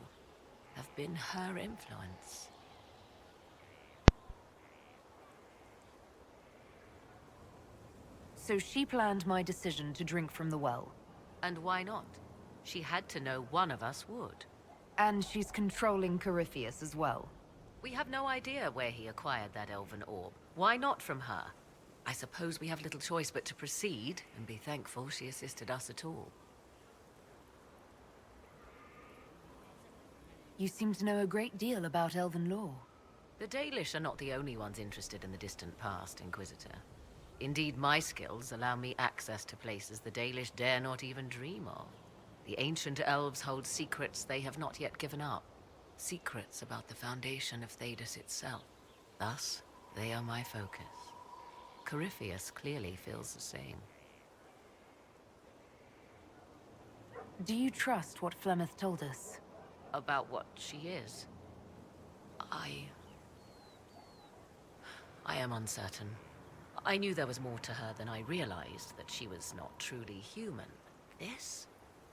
have been her influence. So she planned my decision to drink from the well. And why not? She had to know one of us would. And she's controlling CORYPHEUS as well. We have no idea where he acquired that elven orb. Why not from her? I suppose we have little choice but to proceed and be thankful she assisted us at all. You seem to know a great deal about elven lore. The Dalish are not the only ones interested in the distant past, Inquisitor. Indeed, my skills allow me access to places the Dalish dare not even dream of. The ancient elves hold secrets they have not yet given up. Secrets about the foundation of Thedas itself. Thus, they are my focus. CORYPHEUS clearly feels the same. Do you trust what Flemeth told us? About what she is? I am uncertain. I knew there was more to her than I realized, that she was not truly human. This?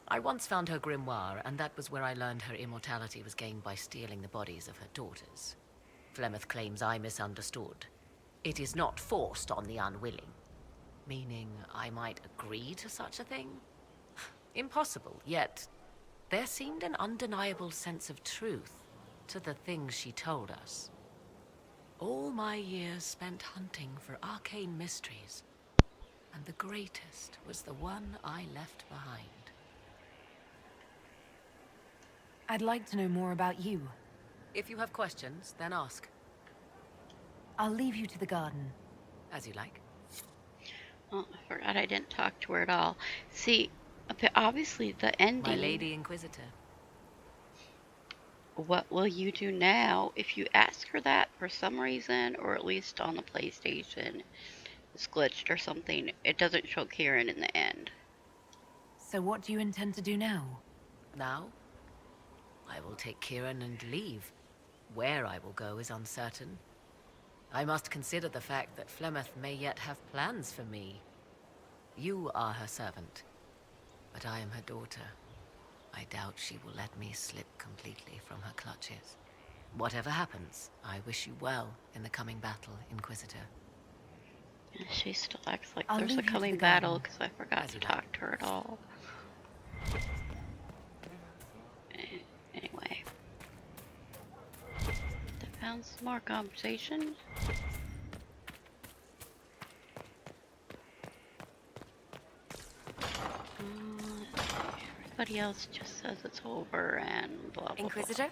I once found her grimoire, and that was where I learned her immortality was gained by stealing the bodies of her daughters. Flemeth claims I misunderstood. It is not forced on the unwilling. Meaning I might agree to such a thing? Impossible, yet there seemed an undeniable sense of truth to the things she told us. All my years spent hunting for arcane mysteries, and the greatest was the one I left behind. I'd like to know more about you. If you have questions, then ask. I'll leave you to the garden. As you like. Oh, I forgot I didn't talk to her at all. See, obviously the ending... My Lady Inquisitor. What will you do now if you ask her that for some reason, or at least on the PlayStation, it's glitched or something? It doesn't show Kieran in the end. So what do you intend to do now? Now, I will take Kieran and leave. Where I will go is uncertain. I must consider the fact that Flemeth may yet have plans for me. You are her servant, but I am her daughter. I doubt she will let me slip completely from her clutches. Whatever happens, I wish you well in the coming battle, Inquisitor. She still acts like I'll there's a leave you to coming the battle garden. because I forgot to talk to her at all. Anyway. Found some more conversation. Everybody else just says it's over and blah blah Inquisitor?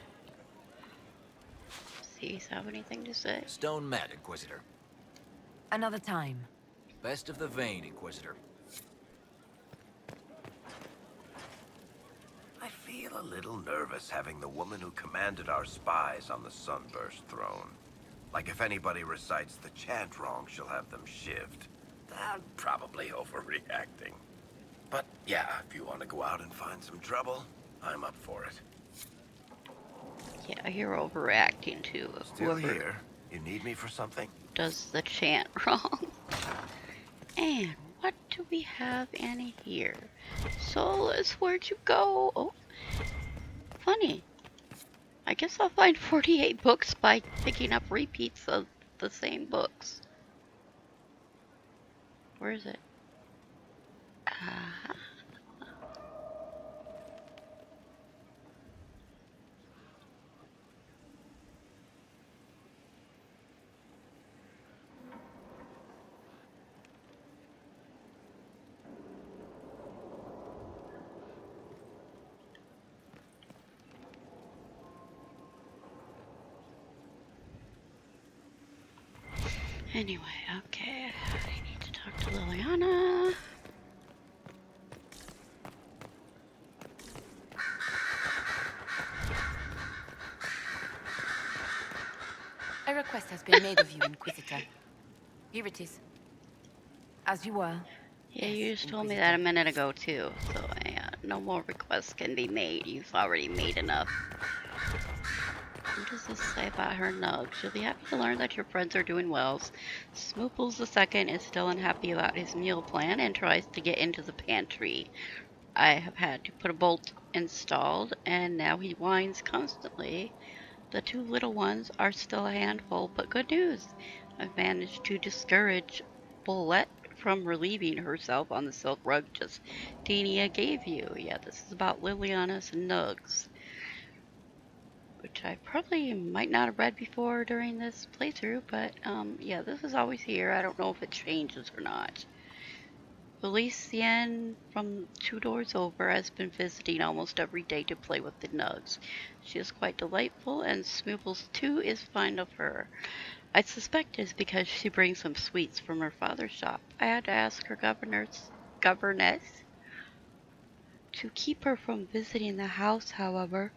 blah. Cease have anything to say? Stone Mad, Inquisitor. Another time. Best of the vein, Inquisitor. I feel a little nervous having the woman who commanded our spies on the Sunburst throne. Like if anybody recites the chant wrong, she'll have them shivved. I'm probably overreacting. But yeah, if you want to go out and find some trouble, I'm up for it. Yeah, you're overreacting too. Still here. You need me for something? Does the chant wrong. And what do we have in here? Solus, where'd you go? Oh, funny. I guess I'll find 48 books by picking up repeats of the same books. Where is it? Anyway, okay. I need to talk to Liliana. A request has been made of you, Inquisitor. Here it is. As you were. Yeah, you just told me that a minute ago too, so no more requests can be made. You've already made enough. What does this say about her nugs? You'll be happy to learn that your friends are doing well. Smooples II is still unhappy about his meal plan and tries to get into the pantry. I have had to put a bolt installed, and now he whines constantly. The two little ones are still a handful, but good news. I've managed to discourage Bolette from relieving herself on the silk rug Justinia gave you. Yeah, this is about Liliana's nugs, which I probably might not have read before during this playthrough, but yeah, this is always here. I don't know if it changes or not. Felicien from 2 doors over has been visiting almost every day to play with the nugs. She is quite delightful, and Smooples too is fond of her. I suspect it's because she brings some sweets from her father's shop. I had to ask her governess to keep her from visiting the house, however,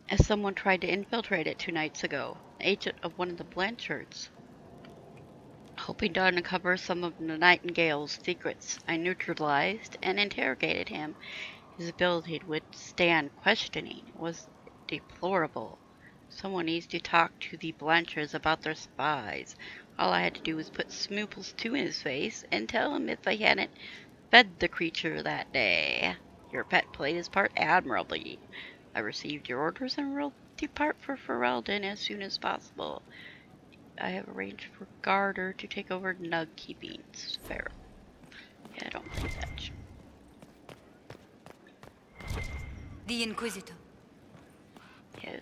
as someone tried to infiltrate it 2 nights ago. An agent of one of the Blanchards. Hoping to uncover some of the Nightingale's secrets, I neutralized and interrogated him. His ability to withstand questioning was deplorable. Someone needs to talk to the Blanchards about their spies. All I had to do was put Smooples 2 in his face and tell him if they hadn't fed the creature that day. Your pet played his part admirably. I received your orders and will depart for Ferelden as soon as possible. I have arranged for Garter to take over nug keeping. Fair. Yeah, I don't think that should. The Inquisitor. Yes.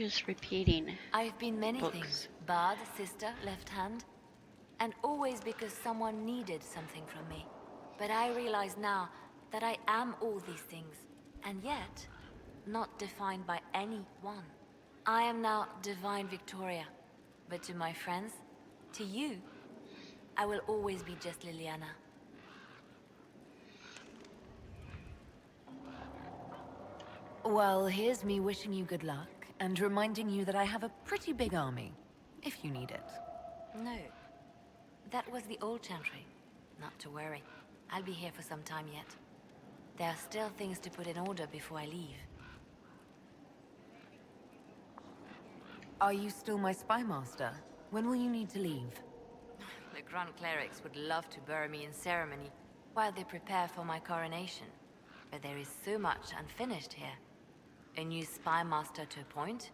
just repeating. I've been many books. things. Bard, sister, left hand. And always because someone needed something from me. But I realize now that I am all these things, and yet not defined by any one. I am now Divine Victoria, but to my friends, to you, I will always be just Liliana. Well, here's me wishing you good luck, and reminding you that I have a pretty big army, if you need it. No, that was the old Chantry. Not to worry, I'll be here for some time yet. There are still things to put in order before I leave. Are you still my spy master? When will you need to leave? The Grand Clerics would love to bury me in ceremony while they prepare for my coronation. But there is so much unfinished here. A new spy master to appoint.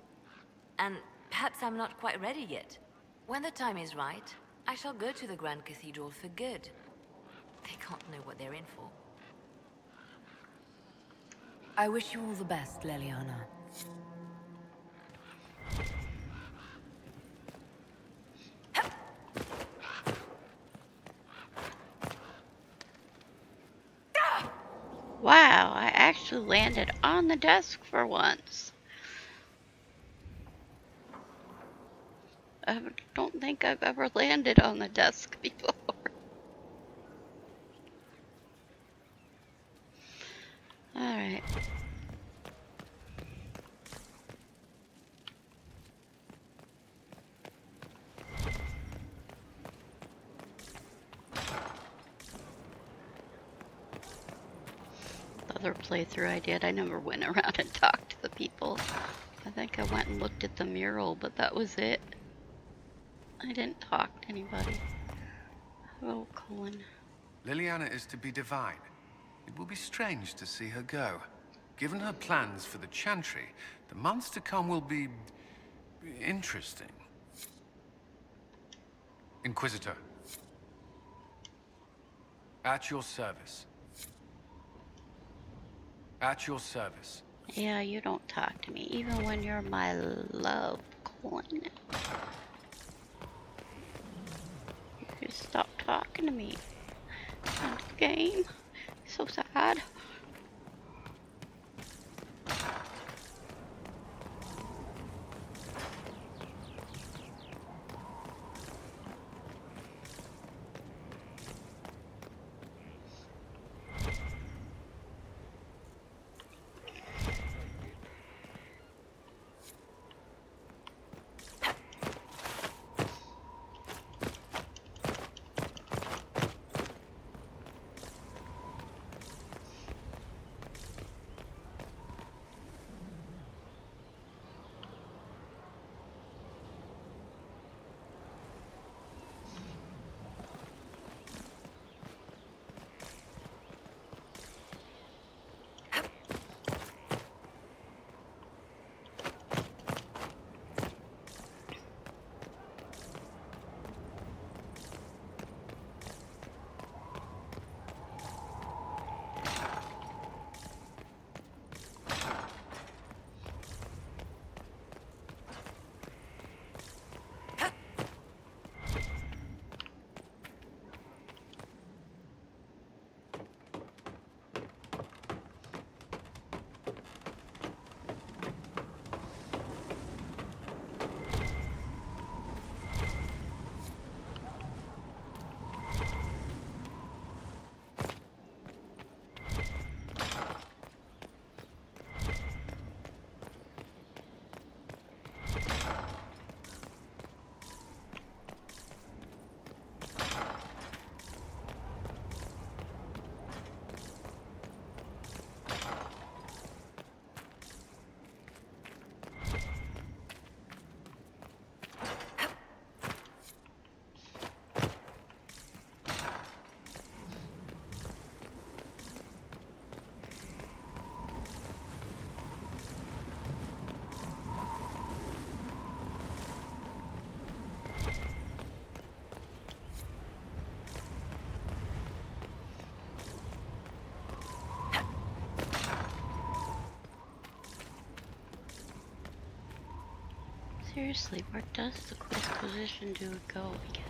And perhaps I'm not quite ready yet. When the time is right, I shall go to the Grand Cathedral for good. They can't know what they're in for. I wish you all the best, Leliana. Wow, I actually landed on the desk for once. I don't think I've ever landed on the desk before. Alright. The other playthrough I did, I never went around and talked to the people. I think I went and looked at the mural, but that was it. I didn't talk to anybody. Oh, Colin. Liliana is to be divine. It will be strange to see her go. Given her plans for the Chantry, the months to come will be interesting. Inquisitor. At your service. At your service. Yeah, you don't talk to me, even when you're my love, Colin. You just stop talking to me. End the game. So sad. Seriously, where does the Inquisition dude go, I guess?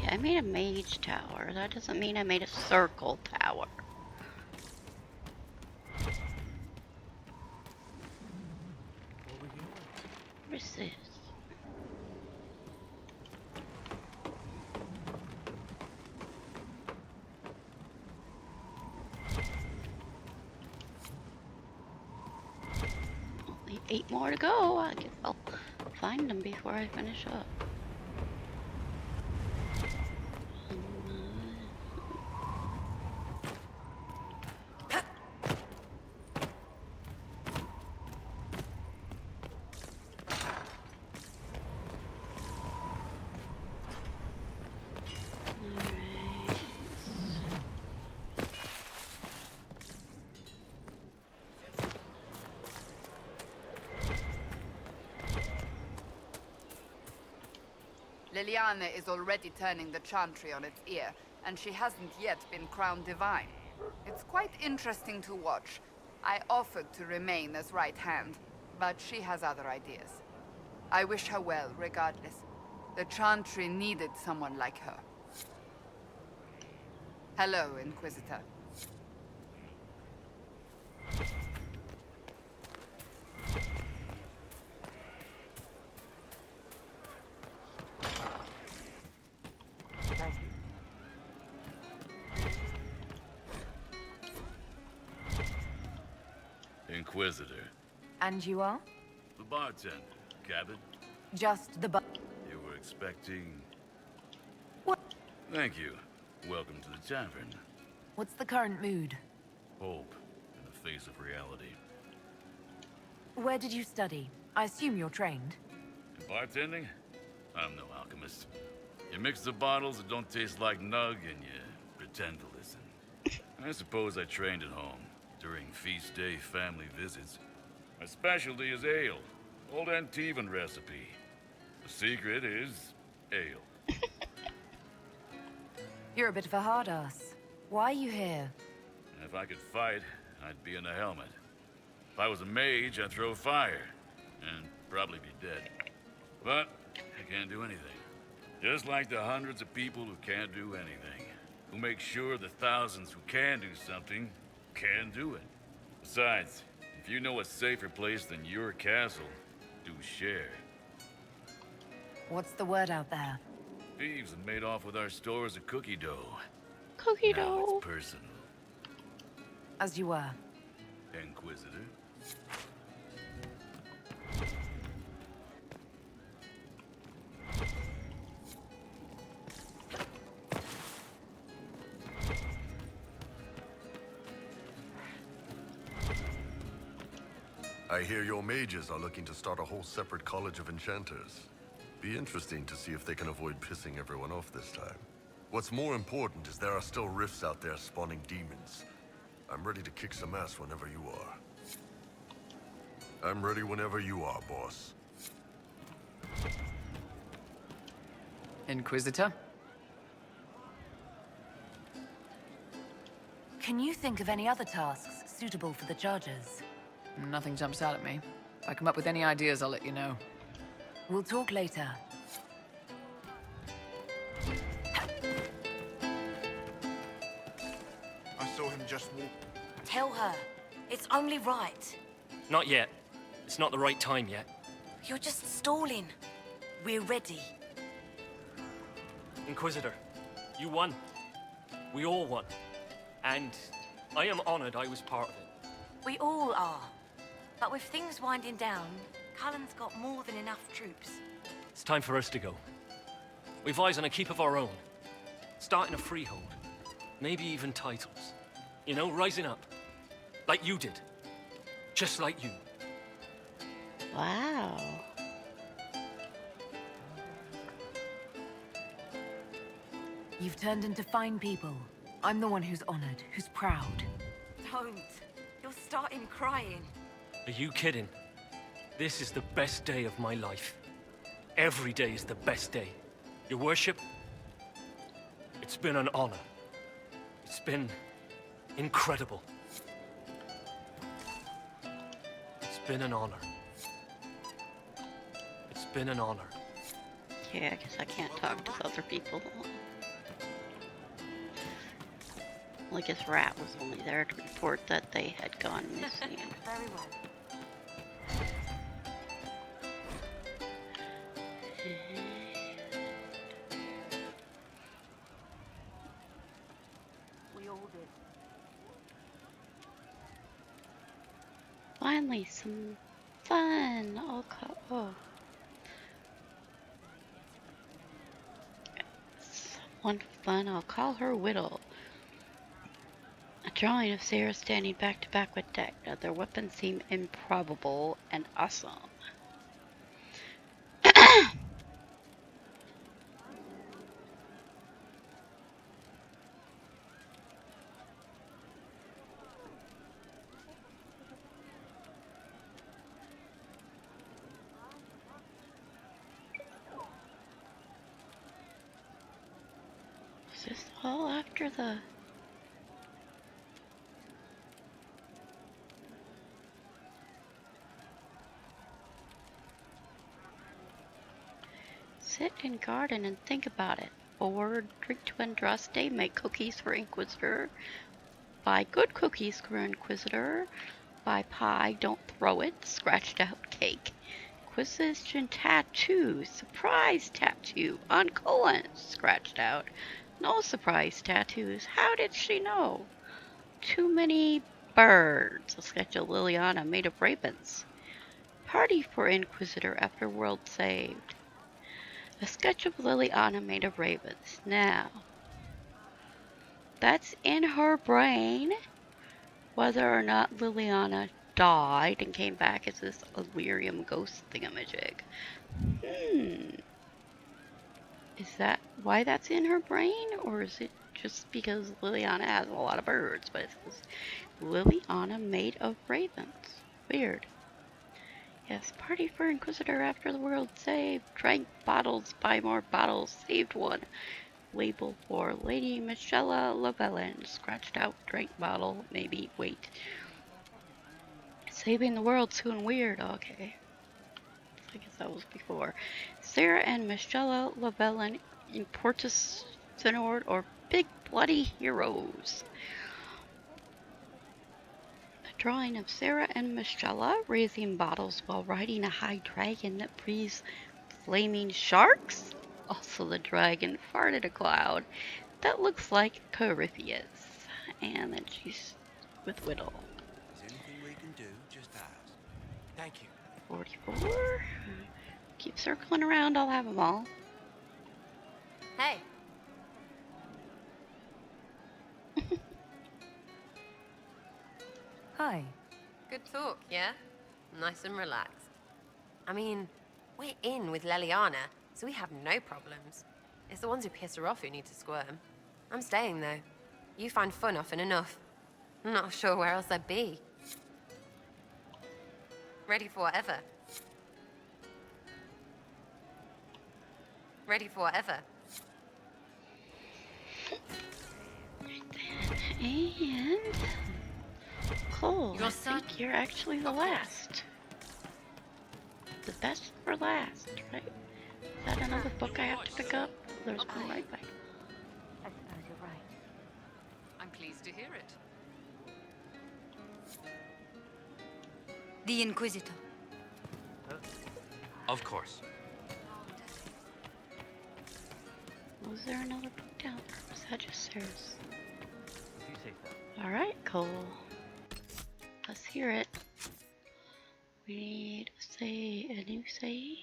I made a mage tower. That doesn't mean I made a circle tower. What is this? Only 8 more to go. I guess I'll find them before I finish up. Liliana is already turning the Chantry on its ear, and she hasn't yet been crowned divine. It's quite interesting to watch. I offered to remain as right hand, but she has other ideas. I wish her well, regardless. The Chantry needed someone like her. Hello, Inquisitor. Inquisitor. And you are? The bartender, Cabot. Just the You were expecting... What? Thank you. Welcome to the tavern. What's the current mood? Hope in the face of reality. Where did you study? I assume you're trained. In bartending? I'm no alchemist. You mix the bottles that don't taste like nug and you pretend to listen. I suppose I trained at home. During feast day family visits. My specialty is ale. Old Antivan recipe. The secret is ale. You're a bit of a hard ass. Why are you here? If I could fight, I'd be in a helmet. If I was a mage, I'd throw fire. And probably be dead. But I can't do anything. Just like the hundreds of people who can't do anything. Who make sure the thousands who can do something can do it. Besides, if you know a safer place than your castle, do share. What's the word out there? Thieves have made off with our stores of cookie dough. Cookie Now dough. it's personal. As you were. Inquisitor. I hear your mages are looking to start a whole separate college of enchanters. Be interesting to see if they can avoid pissing everyone off this time. What's more important is there are still rifts out there spawning demons. I'm ready to kick some ass whenever you are. I'm ready whenever you are, boss. Inquisitor? Can you think of any other tasks suitable for the Chargers? Nothing jumps out at me. If I come up with any ideas, I'll let you know. We'll talk later. I saw him just walk. Tell her. It's only right. Not yet. It's not the right time yet. You're just stalling. We're ready. Inquisitor, you won. We all won. And I am honored I was part of it. We all are. But with things winding down, Cullen's got more than enough troops. It's time for us to go. We've eyes on a keep of our own. Starting a freehold. Maybe even titles. You know, rising up. Like you did. Just like you. Wow. You've turned into fine people. I'm the one who's honored, who's proud. Don't. You're starting crying. Are you kidding? This is the best day of my life. Every day is the best day. Your worship, it's been an honor. It's been incredible. It's been an honor. It's been an honor. Okay, I guess I can't talk to other people. Well, I guess Rat was only there to report that they had gone missing. Very well. We all did. Finally, some fun. Oh. Someone fun. I'll call her Whittle. A drawing of Sarah standing back to back with Deck. Now their weapons seem improbable and awesome. Is this all after the... Sit in garden and think about it. Forward, drink to Andraste, make cookies for Inquisitor. Buy good cookies for Inquisitor. Buy pie, don't throw it. Scratched out cake. Inquisition tattoo. Surprise tattoo. On colon. Scratched out. No surprise tattoos. How did she know? Too many birds. A sketch of Liliana made of ravens. Party for Inquisitor after world saved. A sketch of Liliana made of ravens. Now, that's in her brain. Whether or not Liliana died and came back as this Illyrium ghost thingamajig. Is that why that's in her brain? Or is it just because Liliana has a lot of birds? But it says Liliana made of ravens. Weird. Yes, party for Inquisitor after the world saved. Drank bottles, buy more bottles, saved one. Label for Lady Michella Llewellyn. Scratched out, drank bottle, maybe, wait. Saving the world soon weird, okay. I guess that was before. Sarah and Michella Llewellyn in Portus Finord, or Big Bloody Heroes. Drawing of Sarah and Michella raising bottles while riding a high dragon that breathes flaming sharks. Also the dragon farted a cloud that looks like CORYPHEUS. And then she's with Whittle. Is anything we can do? Just ask. Thank you. 44. Keep circling around, I'll have them all. Hey. Hi. Good talk, yeah? Nice and relaxed. I mean, we're in with Liliana, so we have no problems. It's the ones who piss her off who need to squirm. I'm staying, though. You find fun often enough. I'm not sure where else I'd be. Ready for whatever. Ready for whatever. And... Cole, I think you're actually the last. The best for last, right? Is that another book I have to pick up? There's one right by. I suppose you're right. I'm pleased to hear it. The Inquisitor. Of course. Was there another book down there? Or was that just Sarah's? If you say so. Alright, Cole. Let's hear it. We need a new save.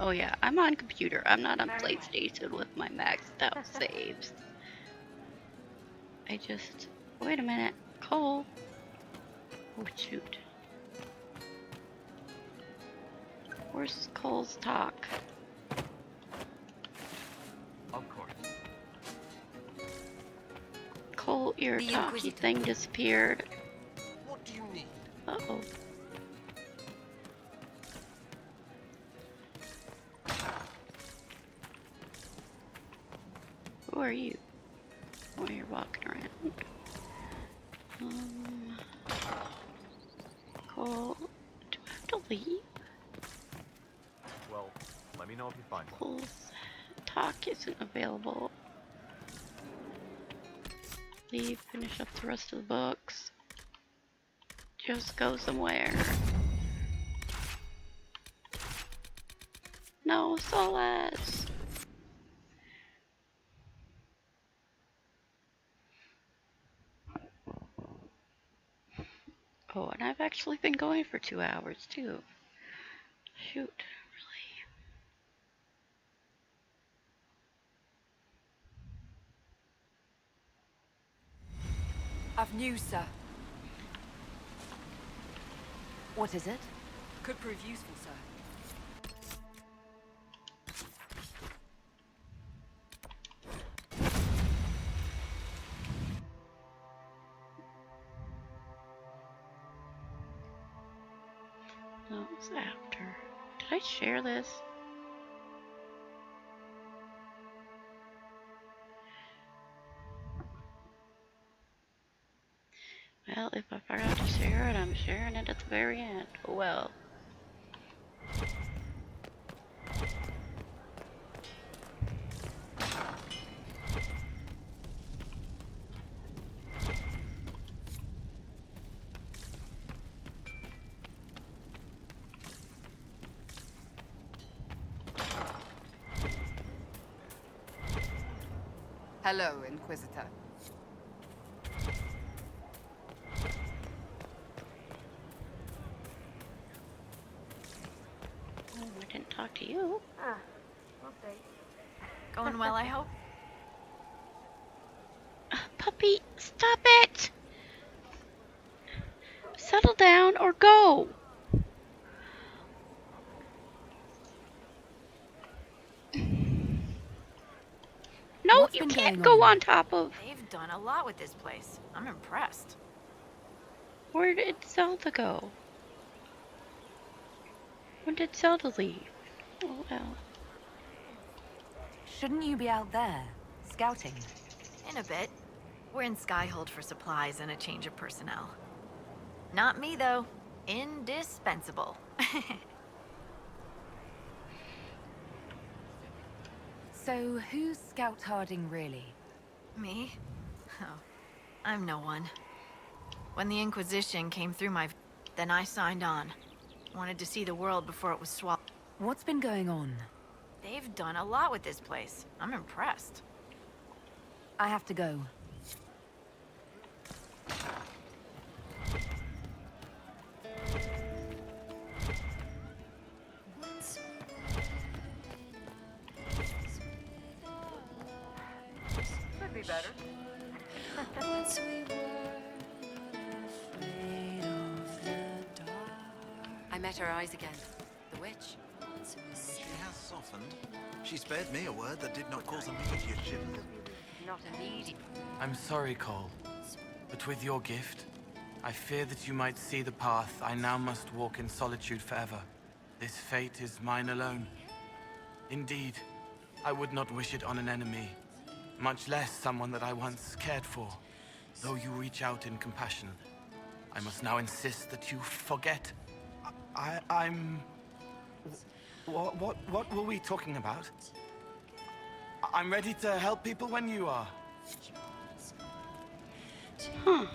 Oh yeah, I'm on computer. I'm not on PlayStation with my maxed out saves. I just... Wait a minute. Cole. Oh, shoot. Where's Cole's talk? Of course. Cole, your The talkie Inquisitor. thing disappeared. What do you need? Uh-oh. Who are you? Oh, you're walking around. Cole, do I have to leave? Well, let me know if you find one. Cole's talk isn't available. Leave, finish up the rest of the books. Just go somewhere. No, Solace! Oh, and I've actually been going for 2 hours too. Shoot, really? I've news, sir. What is it? Could prove useful, sir. No, it was after. Did I share this? Well, if I forgot to share it, I'm sharing it at the very end. Oh well. Hello, Inquisitor. Oh, I didn't talk to you. Ah, okay. Going well, I hope. Puppy, stop it! Settle down or go! No, What's you been can't going go on top of. They've done a lot with this place. I'm impressed. Where did Zelda go? When did Zelda leave? Oh well. Shouldn't you be out there, scouting? In a bit. We're in Skyhold for supplies and a change of personnel. Not me, though. Indispensable. So, who's Scout Harding really? Me? Oh, I'm no one. When the Inquisition came through then I signed on. Wanted to see the world before it was swallowed. What's been going on? They've done a lot with this place. I'm impressed. I have to go. Could be better. I met her eyes again. The witch. She has softened. She spared me a word that did not cause immediate shivers. Not immediate. I'm sorry, Cole, but with your gift, I fear that you might see the path I now must walk in solitude forever. This fate is mine alone. Indeed, I would not wish it on an enemy, much less someone that I once cared for. Though you reach out in compassion, I must now insist that you forget. I'm... What were we talking about? I'm ready to help people when you are. Huh.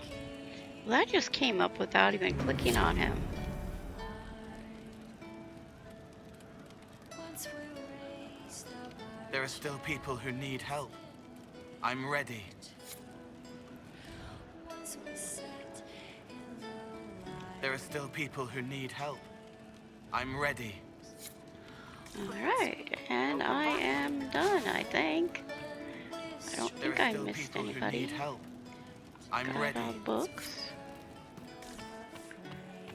Well, that just came up without even clicking on him. There are still people who need help. I'm ready. There are still people who need help. I'm ready. Alright, and I am done, I think. I don't think I missed Who anybody. need help. I'm Got ready. all the books.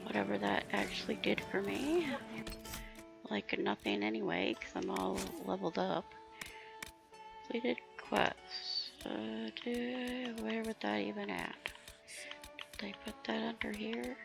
Whatever that actually did for me. Like nothing anyway, because I'm all leveled up. Completed quests. Where would that even at? Did they put that under here?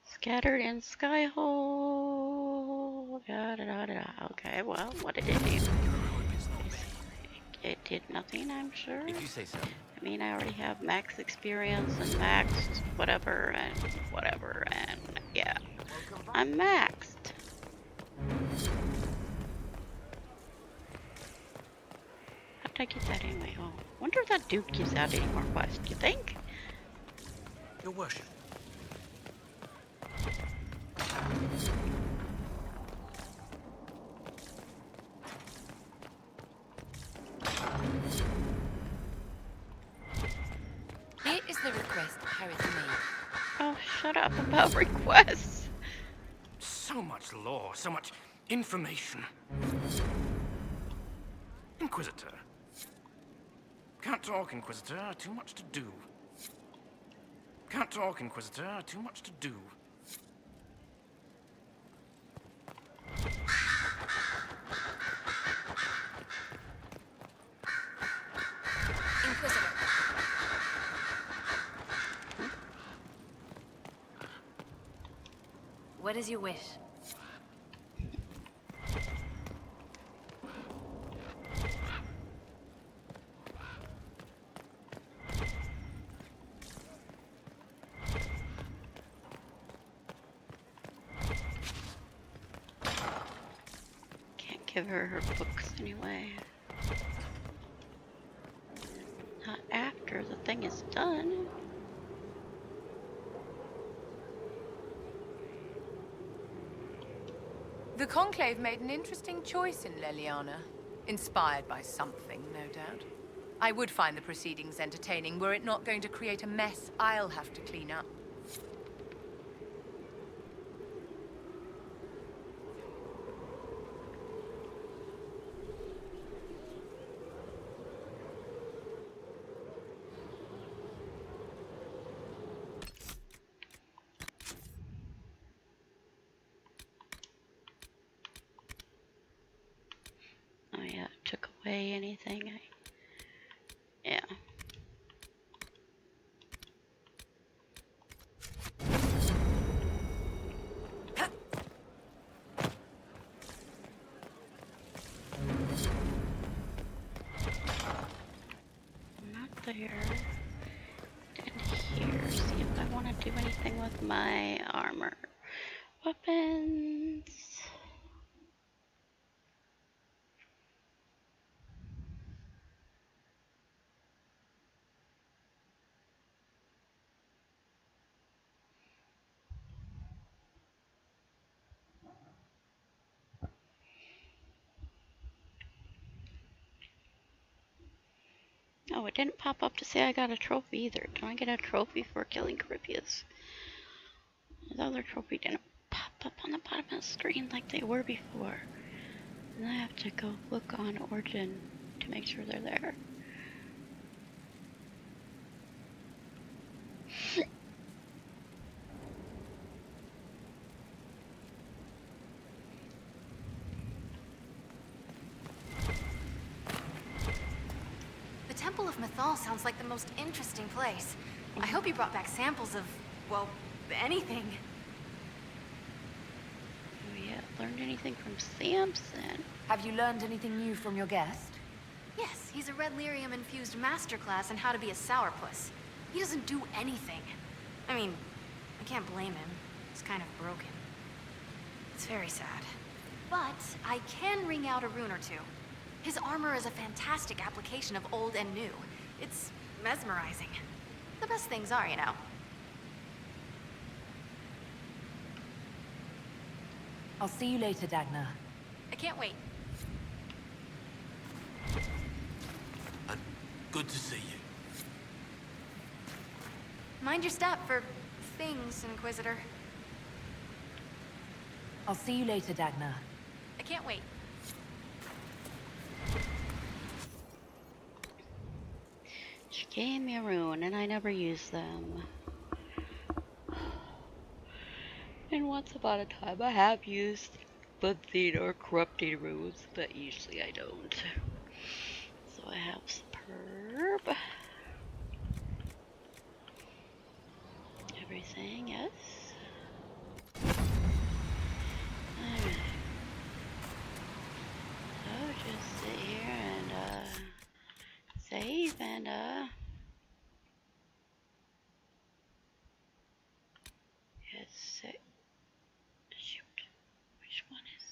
Scattered in Skyhole. Da, da, da, da, da. Okay, well, what did it do? It did nothing, I'm sure. If you say so. I mean, I already have max experience and maxed whatever, and yeah. I'm maxed. How did I get that anyway? Oh, wonder if that dude gives out any more quests, you think? Your worship. Here is the request Harriet made. Oh, shut up about requests. So much lore, so much information. Inquisitor. Can't talk, Inquisitor. Too much to do. Can't talk, Inquisitor. Too much to do. Inquisitor. What is your wish? Can't give her her books anyway. Not after the thing is done. The Conclave made an interesting choice in Leliana. Inspired by something, no doubt. I would find the proceedings entertaining were it not going to create a mess I'll have to clean up. Oh yeah, took away anything. Yeah. Not there. And here. See if I want to do anything with my armor. Weapons. Oh, it didn't pop up to say I got a trophy either. Can I get a trophy for killing CORYPHEUS? The other trophy didn't pop up on the bottom of the screen like they were before. And I have to go look on Origin to make sure they're there. The Temple of Mythal sounds like the most interesting place. I hope you brought back samples of, well, anything. Oh yeah, learned anything from Samson? Have you learned anything new from your guest? Yes, he's a red lyrium-infused masterclass in how to be a sourpuss. He doesn't do anything. I mean, I can't blame him. He's kind of broken. It's very sad. But I can ring out a rune or two. His armor is a fantastic application of old and new. It's mesmerizing. The best things are, you know. I'll see you later, Dagna. I can't wait. And good to see you. Mind your step for things, Inquisitor. I'll see you later, Dagna. I can't wait. She gave me a rune, and I never used them. And once upon a time, I have used Bunthine or Corrupting runes, but usually I don't. So I have Superb. Everything, yes. Alright. So just sit here and save and yes, shoot. Which one is?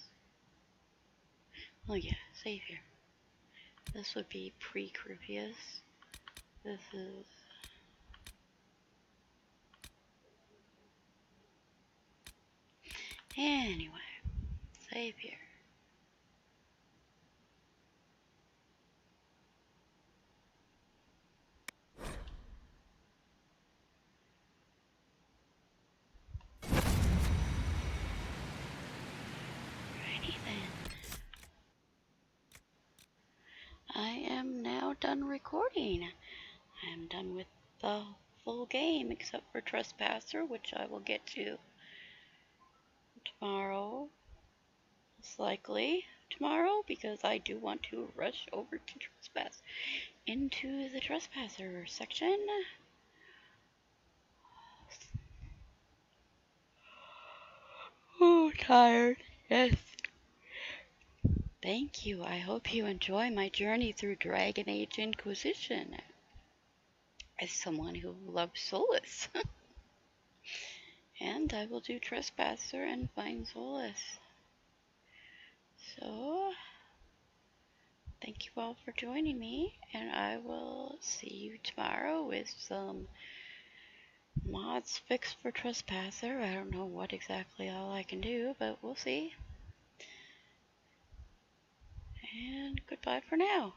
Oh yeah, save here. This would be pre-Corypheus. This is anyway. Save here. Alrighty then. I am now done recording. I am done with the full game except for Trespasser, which I will get to tomorrow. Most likely tomorrow, because I do want to rush over to Trespass into the Trespasser section. Oh, tired. Yes. Thank you. I hope you enjoy my journey through Dragon Age Inquisition as someone who loves Solus. And I will do Trespasser and find Solus. So, thank you all for joining me, and I will see you tomorrow with some mods fixed for Trespasser. I don't know what exactly all I can do, but we'll see. And goodbye for now.